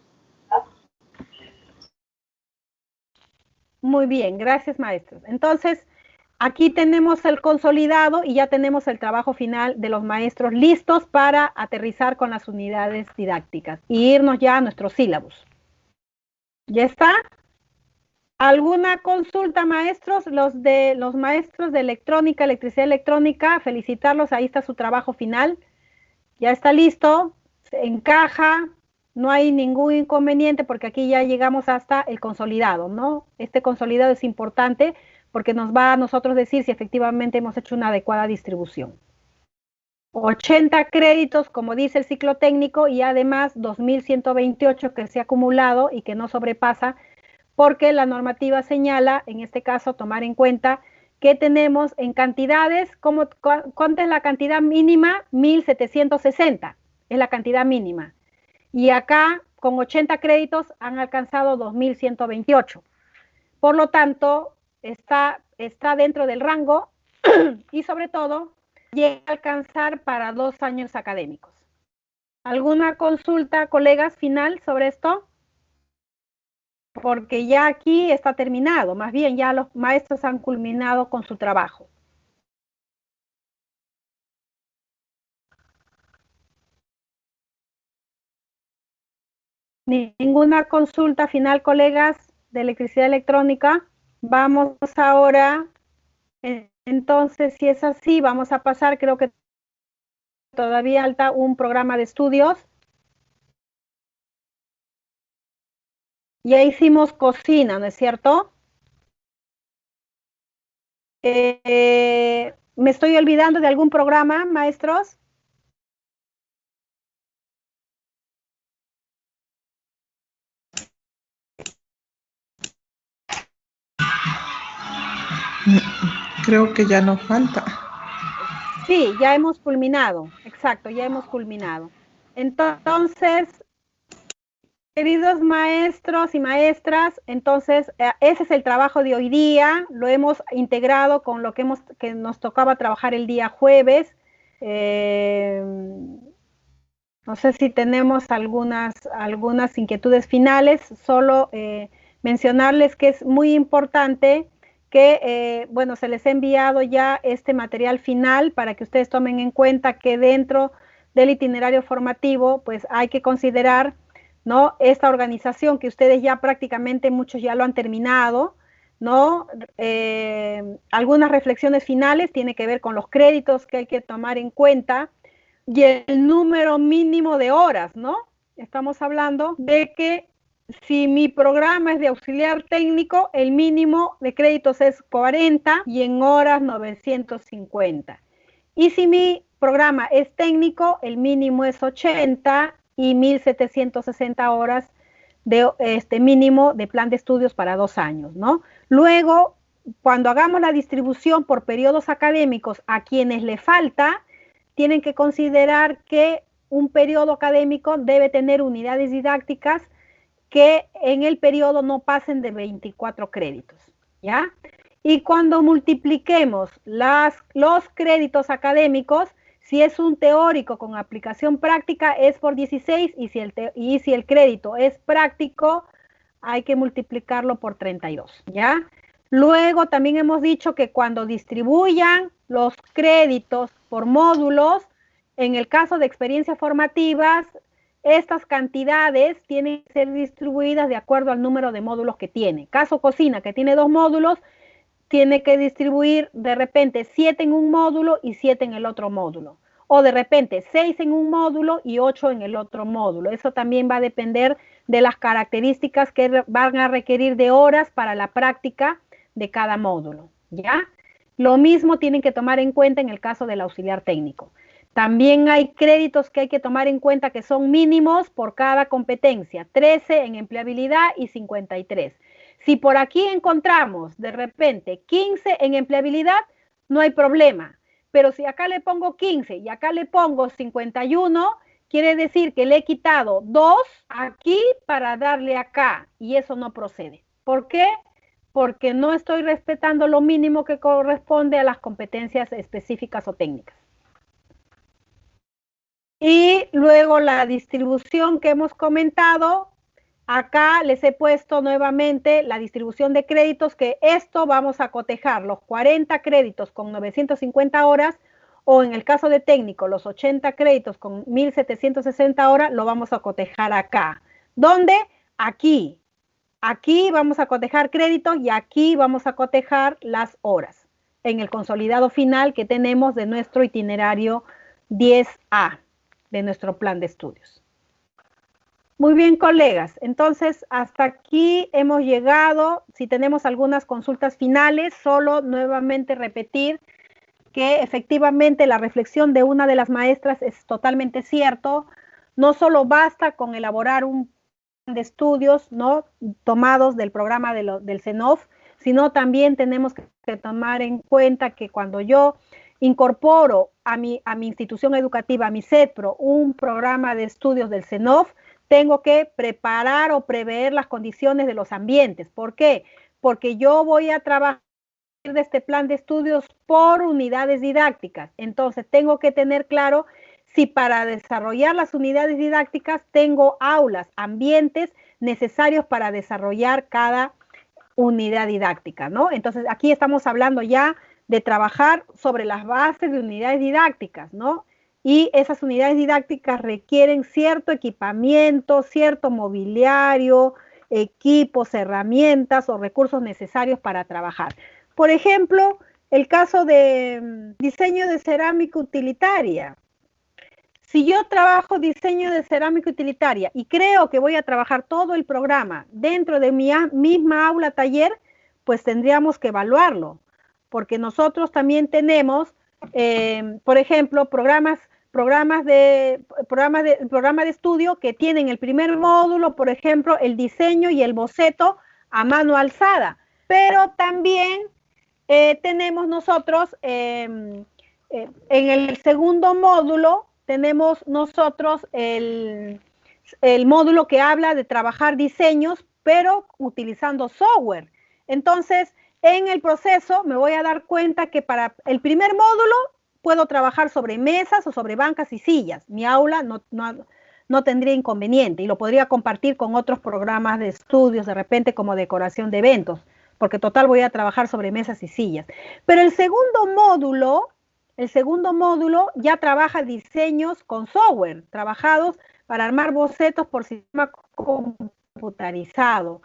Muy bien, gracias maestros. Entonces, aquí tenemos el consolidado y ya tenemos el trabajo final de los maestros listos para aterrizar con las unidades didácticas y irnos ya a nuestro sílabus. ¿Ya está? ¿Alguna consulta, maestros? Los maestros de electrónica, electricidad electrónica, felicitarlos, ahí está su trabajo final. Ya está listo, se encaja. No hay ningún inconveniente porque aquí ya llegamos hasta el consolidado, ¿no? Este consolidado es importante porque nos va a nosotros decir si efectivamente hemos hecho una adecuada distribución. 80 créditos, como dice el ciclo técnico, y además 2.128 que se ha acumulado y que no sobrepasa, porque la normativa señala, en este caso, tomar en cuenta que tenemos en cantidades, ¿cuánta es la cantidad mínima? 1.760, es la cantidad mínima. Y acá, con 80 créditos, han alcanzado 2.128. Por lo tanto, está dentro del rango y sobre todo, llega a alcanzar para 2 años académicos. ¿Alguna consulta, colegas, final sobre esto? Porque ya aquí está terminado, más bien ya los maestros han culminado con su trabajo. Ninguna consulta final, colegas de electricidad electrónica. Vamos ahora, entonces, si es así, vamos a pasar, creo que todavía falta un programa de estudios. Ya hicimos cocina, ¿no es cierto? ¿Me estoy olvidando de algún programa, maestros? Creo que ya no falta. Sí, ya hemos culminado, exacto, ya hemos culminado. Entonces, queridos maestros y maestras, entonces ese es el trabajo de hoy día, lo hemos integrado con lo que nos tocaba trabajar el día jueves. No sé si tenemos algunas inquietudes finales, solo mencionarles que es muy importante que, bueno, se les ha enviado ya este material final para que ustedes tomen en cuenta que dentro del itinerario formativo, pues hay que considerar, ¿no?, esta organización que ustedes ya prácticamente muchos ya lo han terminado, ¿no? Algunas reflexiones finales tienen que ver con los créditos que hay que tomar en cuenta y el número mínimo de horas, ¿no? Estamos hablando de que si mi programa es de auxiliar técnico, el mínimo de créditos es 40 y en horas 950. Y si mi programa es técnico, el mínimo es 80 y 1.760 horas de mínimo de plan de estudios para 2 años, ¿no? Luego, cuando hagamos la distribución por periodos académicos a quienes le falta, tienen que considerar que un periodo académico debe tener unidades didácticas que en el periodo no pasen de 24 créditos, ¿ya? Y cuando multipliquemos los créditos académicos, Si es un teórico con aplicación práctica es por 16 y si el crédito es práctico hay que multiplicarlo por 32, ¿ya? Luego también hemos dicho que cuando distribuyan los créditos por módulos, en el caso de experiencias formativas, estas cantidades tienen que ser distribuidas de acuerdo al número de módulos que tiene. Caso cocina, que tiene 2 módulos, tiene que distribuir de repente 7 en un módulo y 7 en el otro módulo. O de repente 6 en un módulo y 8 en el otro módulo. Eso también va a depender de las características que van a requerir de horas para la práctica de cada módulo, ¿ya? Lo mismo tienen que tomar en cuenta en el caso del auxiliar técnico. También hay créditos que hay que tomar en cuenta que son mínimos por cada competencia, 13 en empleabilidad y 53. Si por aquí encontramos de repente 15 en empleabilidad, no hay problema. Pero si acá le pongo 15 y acá le pongo 51, quiere decir que le he quitado 2 aquí para darle acá, y eso no procede. ¿Por qué? Porque no estoy respetando lo mínimo que corresponde a las competencias específicas o técnicas. Y luego la distribución que hemos comentado, acá les he puesto nuevamente la distribución de créditos, que esto vamos a cotejar los 40 créditos con 950 horas, o en el caso de técnico, los 80 créditos con 1760 horas, lo vamos a cotejar acá. ¿Dónde? Aquí. Aquí vamos a cotejar créditos y aquí vamos a cotejar las horas en el consolidado final que tenemos de nuestro itinerario 10A, de nuestro plan de estudios. Muy bien, colegas. Entonces, hasta aquí hemos llegado. Si tenemos algunas consultas finales, solo nuevamente repetir que efectivamente la reflexión de una de las maestras es totalmente cierto. No solo basta con elaborar un de estudios, ¿no?, tomados del programa del CENOF, sino también tenemos que tomar en cuenta que cuando yo incorporo a mi institución educativa, a mi CETPRO, un programa de estudios del CENOF, tengo que preparar o prever las condiciones de los ambientes. ¿Por qué? Porque yo voy a trabajar de este plan de estudios por unidades didácticas. Entonces, tengo que tener claro si para desarrollar las unidades didácticas tengo aulas, ambientes necesarios para desarrollar cada unidad didáctica, ¿no? Entonces, aquí estamos hablando ya de trabajar sobre las bases de unidades didácticas, ¿no? Y esas unidades didácticas requieren cierto equipamiento, cierto mobiliario, equipos, herramientas o recursos necesarios para trabajar. Por ejemplo, el caso de diseño de cerámica utilitaria. Si yo trabajo diseño de cerámica utilitaria y creo que voy a trabajar todo el programa dentro de mi misma aula taller, pues tendríamos que evaluarlo, porque nosotros también tenemos, por ejemplo, programa de estudio que tienen el primer módulo, por ejemplo, el diseño y el boceto a mano alzada, pero también tenemos nosotros en el segundo módulo, tenemos nosotros el módulo que habla de trabajar diseños, pero utilizando software. Entonces, en el proceso me voy a dar cuenta que para el primer módulo puedo trabajar sobre mesas o sobre bancas y sillas. Mi aula no tendría inconveniente y lo podría compartir con otros programas de estudios, de repente como decoración de eventos, porque total voy a trabajar sobre mesas y sillas. Pero el segundo módulo ya trabaja diseños con software, trabajados para armar bocetos por sistema computarizado.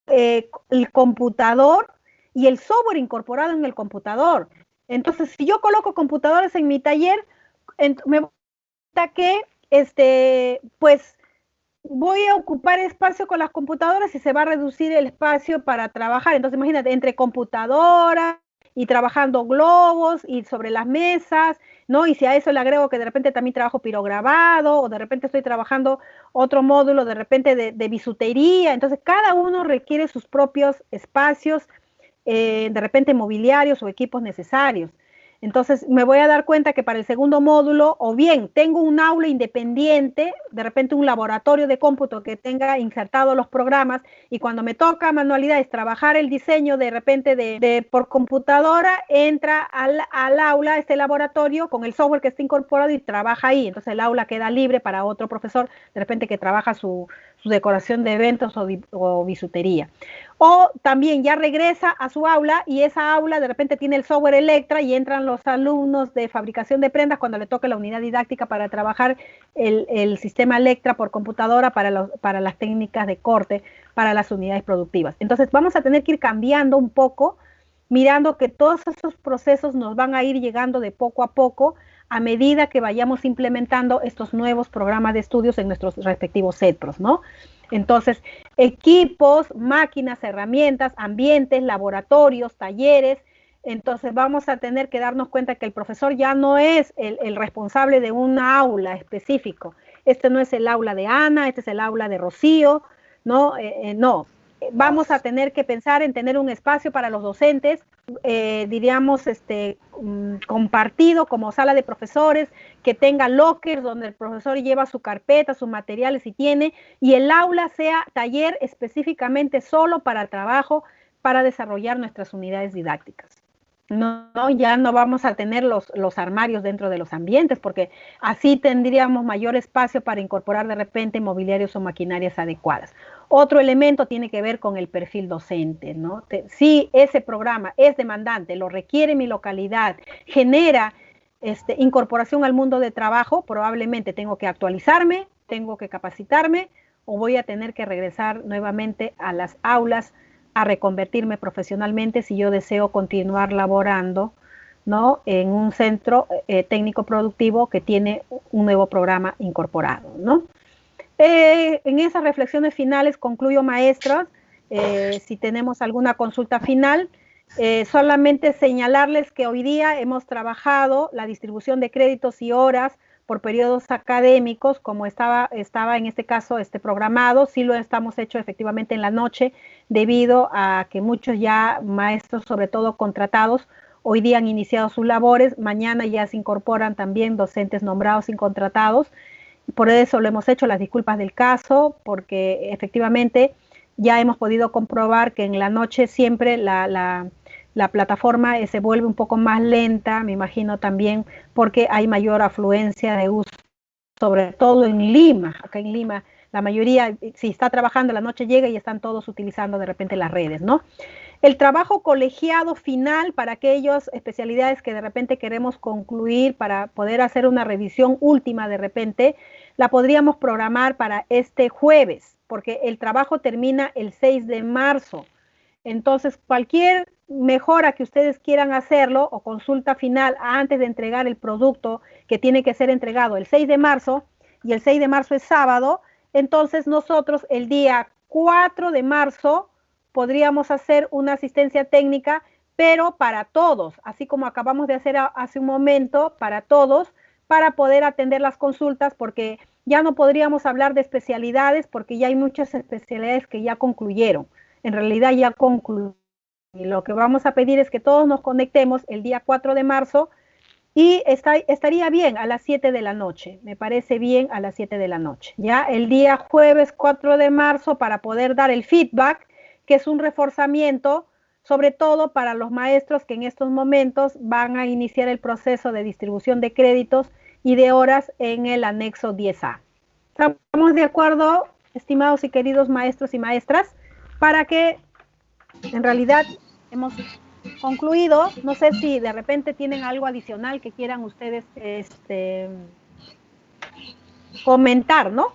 El computador y el software incorporado en el computador. Entonces, si yo coloco computadores en mi taller, me voy a dar que pues voy a ocupar espacio con las computadoras y se va a reducir el espacio para trabajar. Entonces, imagínate, entre computadoras y trabajando globos y sobre las mesas, ¿no? Y si a eso le agrego que de repente también trabajo pirograbado o de repente estoy trabajando otro módulo de repente de bisutería, entonces cada uno requiere sus propios espacios, de repente mobiliarios o equipos necesarios. Entonces me voy a dar cuenta que para el segundo módulo, o bien tengo un aula independiente, de repente un laboratorio de cómputo que tenga insertados los programas, y cuando me toca manualidades, trabajar el diseño de repente por computadora, entra al aula este laboratorio con el software que está incorporado y trabaja ahí. Entonces el aula queda libre para otro profesor, de repente que trabaja su decoración de eventos o bisutería. O también ya regresa a su aula y esa aula de repente tiene el software Electra y entran los alumnos de fabricación de prendas cuando le toque la unidad didáctica para trabajar el sistema Electra por computadora para las técnicas de corte para las unidades productivas. Entonces vamos a tener que ir cambiando un poco, mirando que todos esos procesos nos van a ir llegando de poco a poco a medida que vayamos implementando estos nuevos programas de estudios en nuestros respectivos CETPROS, ¿no? Entonces, equipos, máquinas, herramientas, ambientes, laboratorios, talleres. Entonces vamos a tener que darnos cuenta que el profesor ya no es el responsable de una aula específico. Este no es el aula de Ana, este es el aula de Rocío, ¿no? No. Vamos a tener que pensar en tener un espacio para los docentes, diríamos, compartido como sala de profesores, que tenga lockers donde el profesor lleva su carpeta, sus materiales si tiene, y el aula sea taller específicamente solo para trabajo, para desarrollar nuestras unidades didácticas. No, ya no vamos a tener los armarios dentro de los ambientes, porque así tendríamos mayor espacio para incorporar de repente mobiliarios o maquinarias adecuadas. Otro elemento tiene que ver con el perfil docente, ¿no? Si ese programa es demandante, lo requiere mi localidad, genera incorporación al mundo de trabajo, probablemente tengo que actualizarme, tengo que capacitarme, o voy a tener que regresar nuevamente a las aulas a reconvertirme profesionalmente si yo deseo continuar laborando, ¿no?, en un centro técnico productivo que tiene un nuevo programa incorporado, ¿no? En esas reflexiones finales concluyo, maestros. Si tenemos alguna consulta final, solamente señalarles que hoy día hemos trabajado la distribución de créditos y horas por periodos académicos, como estaba en este caso programado. Sí lo estamos hecho efectivamente en la noche, debido a que muchos ya maestros, sobre todo contratados, hoy día han iniciado sus labores, mañana ya se incorporan también docentes nombrados y contratados. Por eso lo hemos hecho, las disculpas del caso, porque efectivamente ya hemos podido comprobar que en la noche siempre la plataforma se vuelve un poco más lenta, me imagino también porque hay mayor afluencia de uso, sobre todo en Lima. Acá en Lima la mayoría, si está trabajando, la noche llega y están todos utilizando de repente las redes, ¿no? El trabajo colegiado final para aquellas especialidades que de repente queremos concluir para poder hacer una revisión última de repente, la podríamos programar para este jueves, porque el trabajo termina el 6 de marzo. Entonces, cualquier mejora que ustedes quieran hacerlo o consulta final antes de entregar el producto que tiene que ser entregado el 6 de marzo, y el 6 de marzo es sábado, entonces nosotros el día 4 de marzo podríamos hacer una asistencia técnica, pero para todos, así como acabamos de hacer hace un momento, para todos, para poder atender las consultas, porque ya no podríamos hablar de especialidades, porque ya hay muchas especialidades que ya concluyeron. En realidad ya concluyeron. Y lo que vamos a pedir es que todos nos conectemos el día 4 de marzo y estaría bien a las 7 de la noche, me parece bien a las 7 de la noche. Ya el día jueves 4 de marzo para poder dar el feedback, que es un reforzamiento, sobre todo para los maestros que en estos momentos van a iniciar el proceso de distribución de créditos y de horas en el anexo 10A. ¿Estamos de acuerdo, estimados y queridos maestros y maestras? Para que en realidad hemos concluido. No sé si de repente tienen algo adicional que quieran ustedes comentar, ¿no?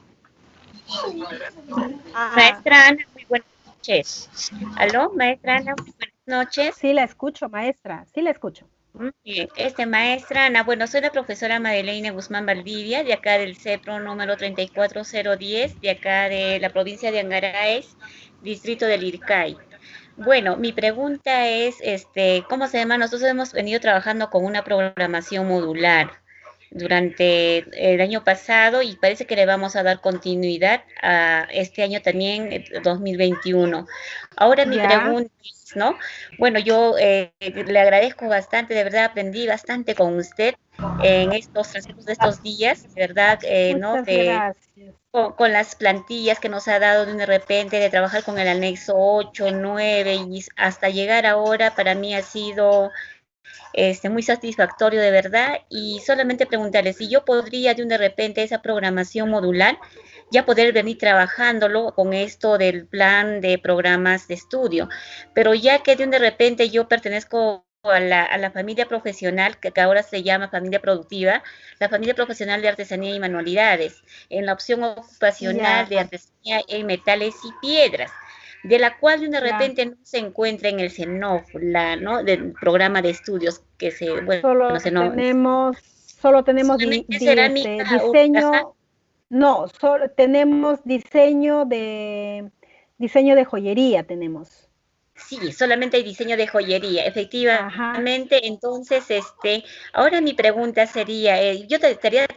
Maestra Ana, muy buenas noches. ¿Aló, maestra Ana? Muy buenas noches. Sí, la escucho, maestra, sí la escucho. Bien. Maestra Ana, bueno, soy la profesora Madeleine Guzmán Valdivia, de acá del CEPRO número 34010, de acá de la provincia de Angaraes, distrito del Ircay. Bueno, mi pregunta es, ¿cómo se llama? Nosotros hemos venido trabajando con una programación modular durante el año pasado y parece que le vamos a dar continuidad a este año también, 2021. Ahora mi pregunta es, ¿no? Bueno, yo le agradezco bastante, de verdad aprendí bastante con usted en estos transcurso de estos días, de verdad, ¿no? Gracias. Con las plantillas que nos ha dado de repente, de trabajar con el anexo 8, 9 y hasta llegar ahora, para mí ha sido muy satisfactorio de verdad. Y solamente preguntarle si yo podría de repente esa programación modular ya poder venir trabajándolo con esto del plan de programas de estudio, pero ya que de repente yo pertenezco a la familia profesional, que ahora se llama familia productiva, la familia profesional de artesanía y manualidades, en la opción ocupacional de artesanía en metales y piedras, de la cual de repente no se encuentra en el CENOF, ¿no? Del programa de estudios que solo tenemos diseño, no, solo tenemos diseño de joyería tenemos. Sí, solamente hay diseño de joyería, efectivamente. Ajá. Entonces, ahora mi pregunta sería, yo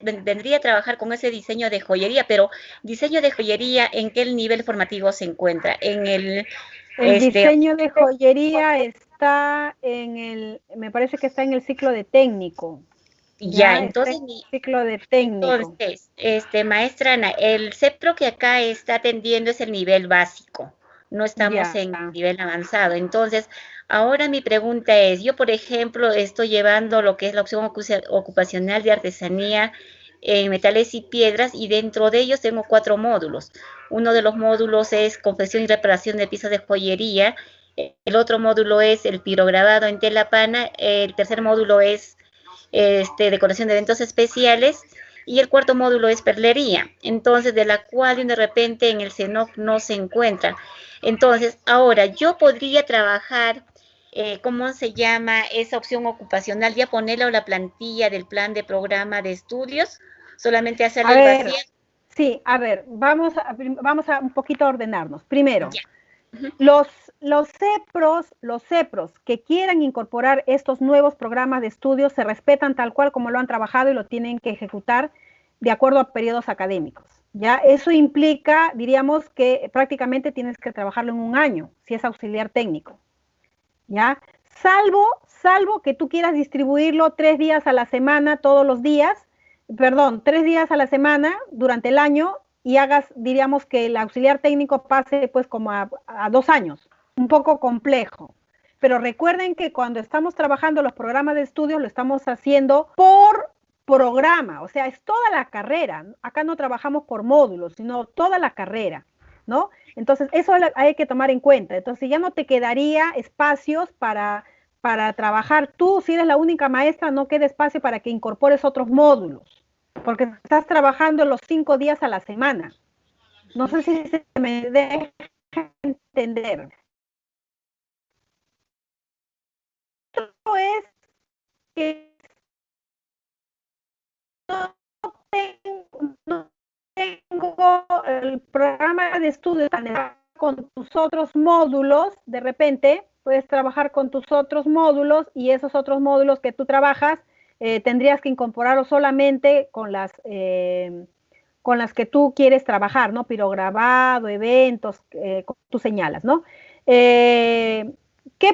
vendría a trabajar con ese diseño de joyería, pero diseño de joyería, ¿en qué nivel formativo se encuentra? El diseño de joyería está me parece que está en el ciclo de técnico. Ya, entonces, ciclo de técnico. Entonces, maestra Ana, el CEPRO que acá está atendiendo es el nivel básico. No estamos en nivel avanzado. Entonces, ahora mi pregunta es, yo por ejemplo estoy llevando lo que es la opción ocupacional de artesanía en metales y piedras, y dentro de ellos tengo 4 módulos. Uno de los módulos es confección y reparación de piezas de joyería, el otro módulo es el pirograbado en tela pana, el tercer módulo es decoración de eventos especiales, y el cuarto módulo es perlería, entonces de la cual de repente en el CENOF no se encuentra. Entonces, ahora yo podría trabajar, ¿cómo se llama esa opción ocupacional? Ya ponerla a la plantilla del plan de programa de estudios, solamente hacerle el vacío. Sí, a ver, vamos a un poquito ordenarnos. Primero, los CEPROS que quieran incorporar estos nuevos programas de estudios se respetan tal cual como lo han trabajado y lo tienen que ejecutar de acuerdo a periodos académicos. ¿Ya? Eso implica, diríamos, que prácticamente tienes que trabajarlo en un año, si es auxiliar técnico. ¿Ya? Salvo que tú quieras distribuirlo 3 días a la semana, todos los días, 3 días a la semana durante el año, y hagas, diríamos, que el auxiliar técnico pase pues como a 2 años, un poco complejo. Pero recuerden que cuando estamos trabajando los programas de estudios lo estamos haciendo por programa, o sea, es toda la carrera. Acá no trabajamos por módulos, sino toda la carrera, ¿no? Entonces, eso hay que tomar en cuenta. Entonces, ya no te quedaría espacios para trabajar. Tú, si eres la única maestra, no queda espacio para que incorpores otros módulos, porque estás trabajando los 5 días a la semana. No sé si se me deja entender. Esto es que no tengo el programa de estudio con tus otros módulos. De repente puedes trabajar con tus otros módulos, y esos otros módulos que tú trabajas tendrías que incorporarlos solamente con las que tú quieres trabajar, ¿no? Pirograbado, eventos, tú señalas, ¿no? ¿Qué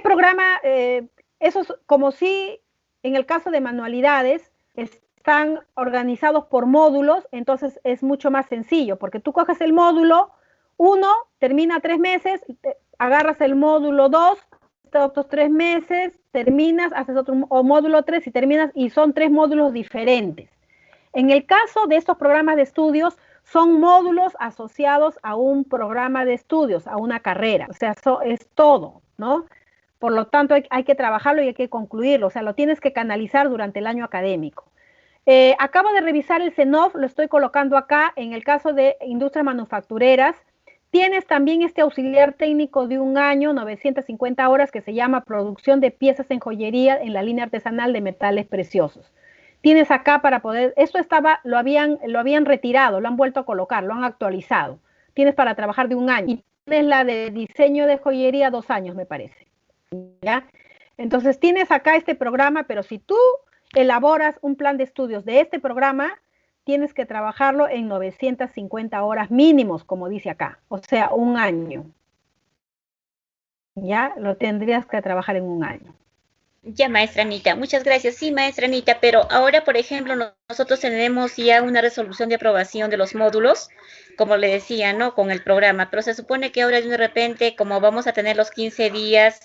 programa? Eso es como si en el caso de manualidades están organizados por módulos, entonces es mucho más sencillo, porque tú coges el módulo 1, termina 3 meses, agarras el módulo 2, otros 3 meses, terminas, haces otro módulo 3 y terminas, y son 3 módulos diferentes. En el caso de estos programas de estudios, son módulos asociados a un programa de estudios, a una carrera, o sea, eso es todo, ¿no? Por lo tanto, hay que trabajarlo y hay que concluirlo, o sea, lo tienes que canalizar durante el año académico. Acabo de revisar el CENOF, lo estoy colocando acá. En el caso de industrias manufactureras, tienes también este auxiliar técnico de 1 año, 950 horas, que se llama producción de piezas en joyería en la línea artesanal de metales preciosos. Tienes acá para poder, esto lo habían retirado, lo han vuelto a colocar, lo han actualizado. Tienes para trabajar de 1 año. Y tienes la de diseño de joyería 2 años, me parece. ¿Ya? Entonces tienes acá este programa, pero si tú elaboras un plan de estudios de este programa, tienes que trabajarlo en 950 horas mínimos, como dice acá, o sea, un año. Ya lo tendrías que trabajar en un año. Ya, maestra Anita, muchas gracias. Sí, maestra Anita, pero ahora, por ejemplo, nosotros tenemos ya una resolución de aprobación de los módulos, como le decía, ¿no? Con el programa, pero se supone que ahora de repente, como vamos a tener los 15 días,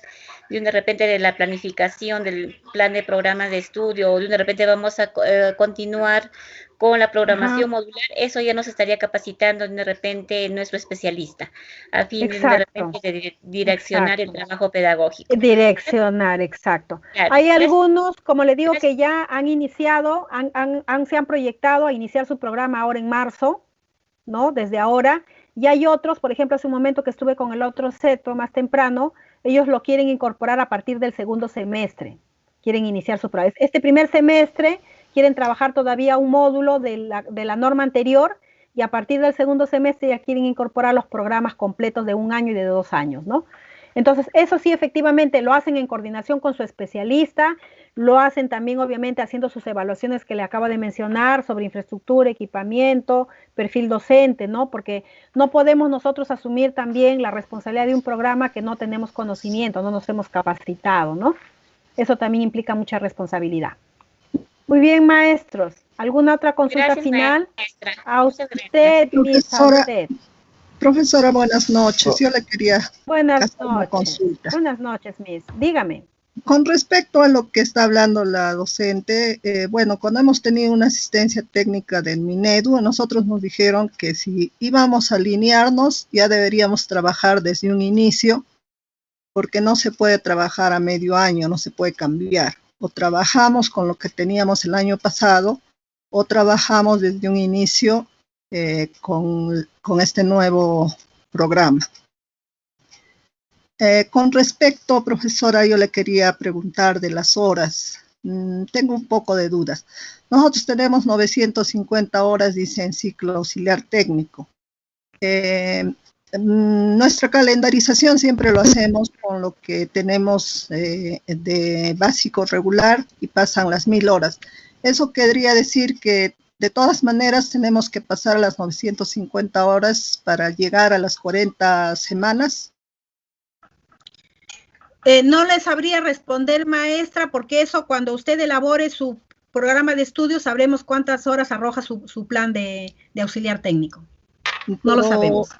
de repente de la planificación del plan de programa de estudio, o de repente vamos a continuar con la programación modular, eso ya nos estaría capacitando de repente nuestro especialista, a fin de repente de direccionar el trabajo pedagógico. Direccionar, exacto. Claro. Hay algunos, como le digo, que ya han iniciado, se han proyectado a iniciar su programa ahora en marzo, ¿no? Desde ahora. Y hay otros, por ejemplo, hace un momento que estuve con el otro CETO más temprano, ellos lo quieren incorporar a partir del segundo semestre. Quieren iniciar su programa. Este primer semestre quieren trabajar todavía un módulo de la norma anterior y a partir del segundo semestre ya quieren incorporar los programas completos de 1 año y de 2 años, ¿no? Entonces, eso sí, efectivamente, lo hacen en coordinación con su especialista, lo hacen también, obviamente, haciendo sus evaluaciones que le acabo de mencionar sobre infraestructura, equipamiento, perfil docente, ¿no? Porque no podemos nosotros asumir también la responsabilidad de un programa que no tenemos conocimiento, no nos hemos capacitado, ¿no? Eso también implica mucha responsabilidad. Muy bien, maestros. ¿Alguna otra consulta Gracias, final? Maestra. A usted, Profesora, buenas noches. Yo le quería hacer una consulta. Buenas noches, Miss. Dígame. Con respecto a lo que está hablando la docente, bueno, cuando hemos tenido una asistencia técnica del Minedu, a nosotros nos dijeron que si íbamos a alinearnos, ya deberíamos trabajar desde un inicio, porque no se puede trabajar a medio año, no se puede cambiar. O trabajamos con lo que teníamos el año pasado, o trabajamos desde un inicio con este nuevo programa. Con respecto, profesora, yo le quería preguntar de las horas. Tengo un poco de dudas. Nosotros tenemos 950 horas, dice, en ciclo auxiliar técnico. Nuestra calendarización siempre lo hacemos con lo que tenemos de básico regular y pasan las 1000 horas. Eso querría decir que de todas maneras tenemos que pasar las 950 horas para llegar a las 40 semanas. No les sabría responder, maestra, porque eso cuando usted elabore su programa de estudio sabremos cuántas horas arroja su plan de auxiliar técnico. No lo sabemos.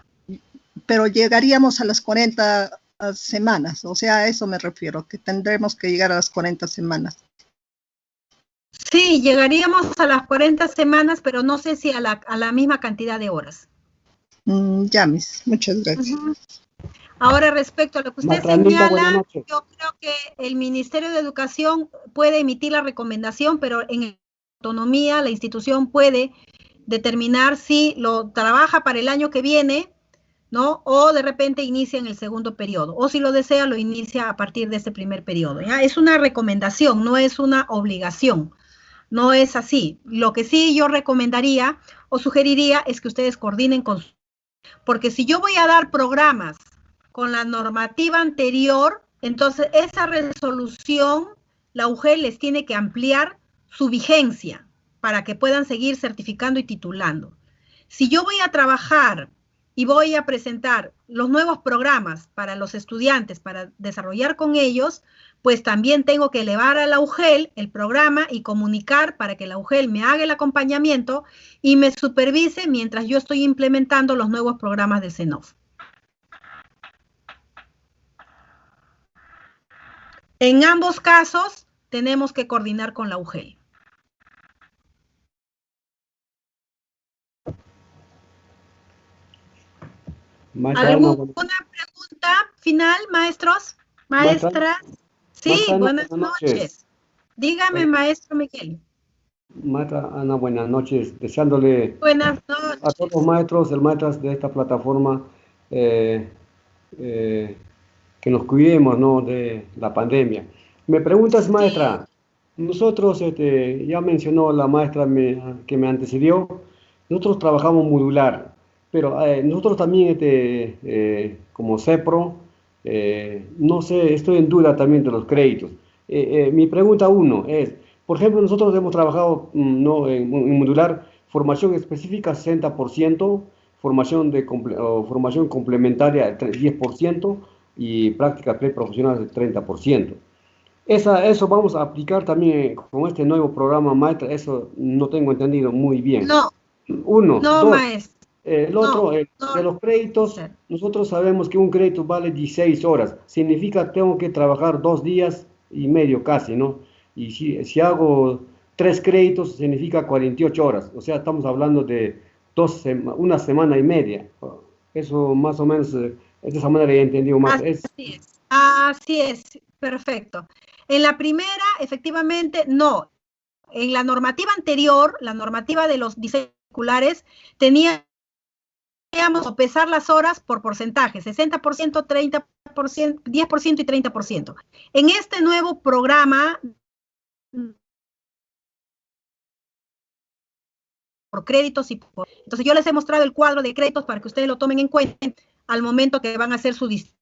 Pero llegaríamos a las 40 semanas, o sea, a eso me refiero, que tendremos que llegar a las 40 semanas. Sí, llegaríamos a las 40 semanas, pero no sé si a la misma cantidad de horas. Ya, Miss, muchas gracias. Ahora, respecto a lo que usted señala, yo creo que el Ministerio de Educación puede emitir la recomendación, pero en autonomía la institución puede determinar si lo trabaja para el año que viene, ¿no? O de repente inicia en el segundo periodo, o si lo desea, lo inicia a partir de este primer periodo, ¿ya? Es una recomendación, no es una obligación, no es así. Lo que sí yo recomendaría o sugeriría es que ustedes coordinen con su... Porque si yo voy a dar programas con la normativa anterior, entonces esa resolución, la UGEL les tiene que ampliar su vigencia para que puedan seguir certificando y titulando. Si yo voy a trabajar y voy a presentar los nuevos programas para los estudiantes, para desarrollar con ellos, pues también tengo que elevar a la UGEL el programa y comunicar para que la UGEL me haga el acompañamiento y me supervise mientras yo estoy implementando los nuevos programas del CENOF. En ambos casos tenemos que coordinar con la UGEL. ¿Alguna pregunta final, maestros? ¿Maestras? Sí, buenas noches. Dígame, maestro Miguel. Maestra Ana, buenas noches. Deseándole buenas noches a todos los maestros y maestras de esta plataforma que nos cuidemos, ¿no?, de la pandemia. Me preguntas, maestra, nosotros, ya mencionó la maestra que me antecedió, nosotros trabajamos modular, pero nosotros también, como CEPRO, no sé, estoy en duda también de los créditos. Mi pregunta 1 es, Por ejemplo, nosotros hemos trabajado ¿no? en modular formación específica 60%, formación complementaria 10% y prácticas preprofesionales 30%. Eso vamos a aplicar también con este nuevo programa, maestra. Eso no tengo entendido muy bien. No. Uno. No, dos. maestro. El otro, no. de los créditos, nosotros sabemos que un crédito vale 16 horas. Significa que tengo que trabajar 2 días y medio casi, ¿no? Y si hago 3 créditos, significa 48 horas. O sea, estamos hablando de una semana y media. Eso más o menos, de esa manera he entendido más. Así es, perfecto. En la primera, efectivamente, no. En la normativa anterior, la normativa de los diseños curriculares, teníamos pesar las horas por porcentaje, 60%, 30%, 10% y 30%. En este nuevo programa, por créditos y por... Entonces yo les he mostrado el cuadro de créditos para que ustedes lo tomen en cuenta al momento que van a hacer su diseño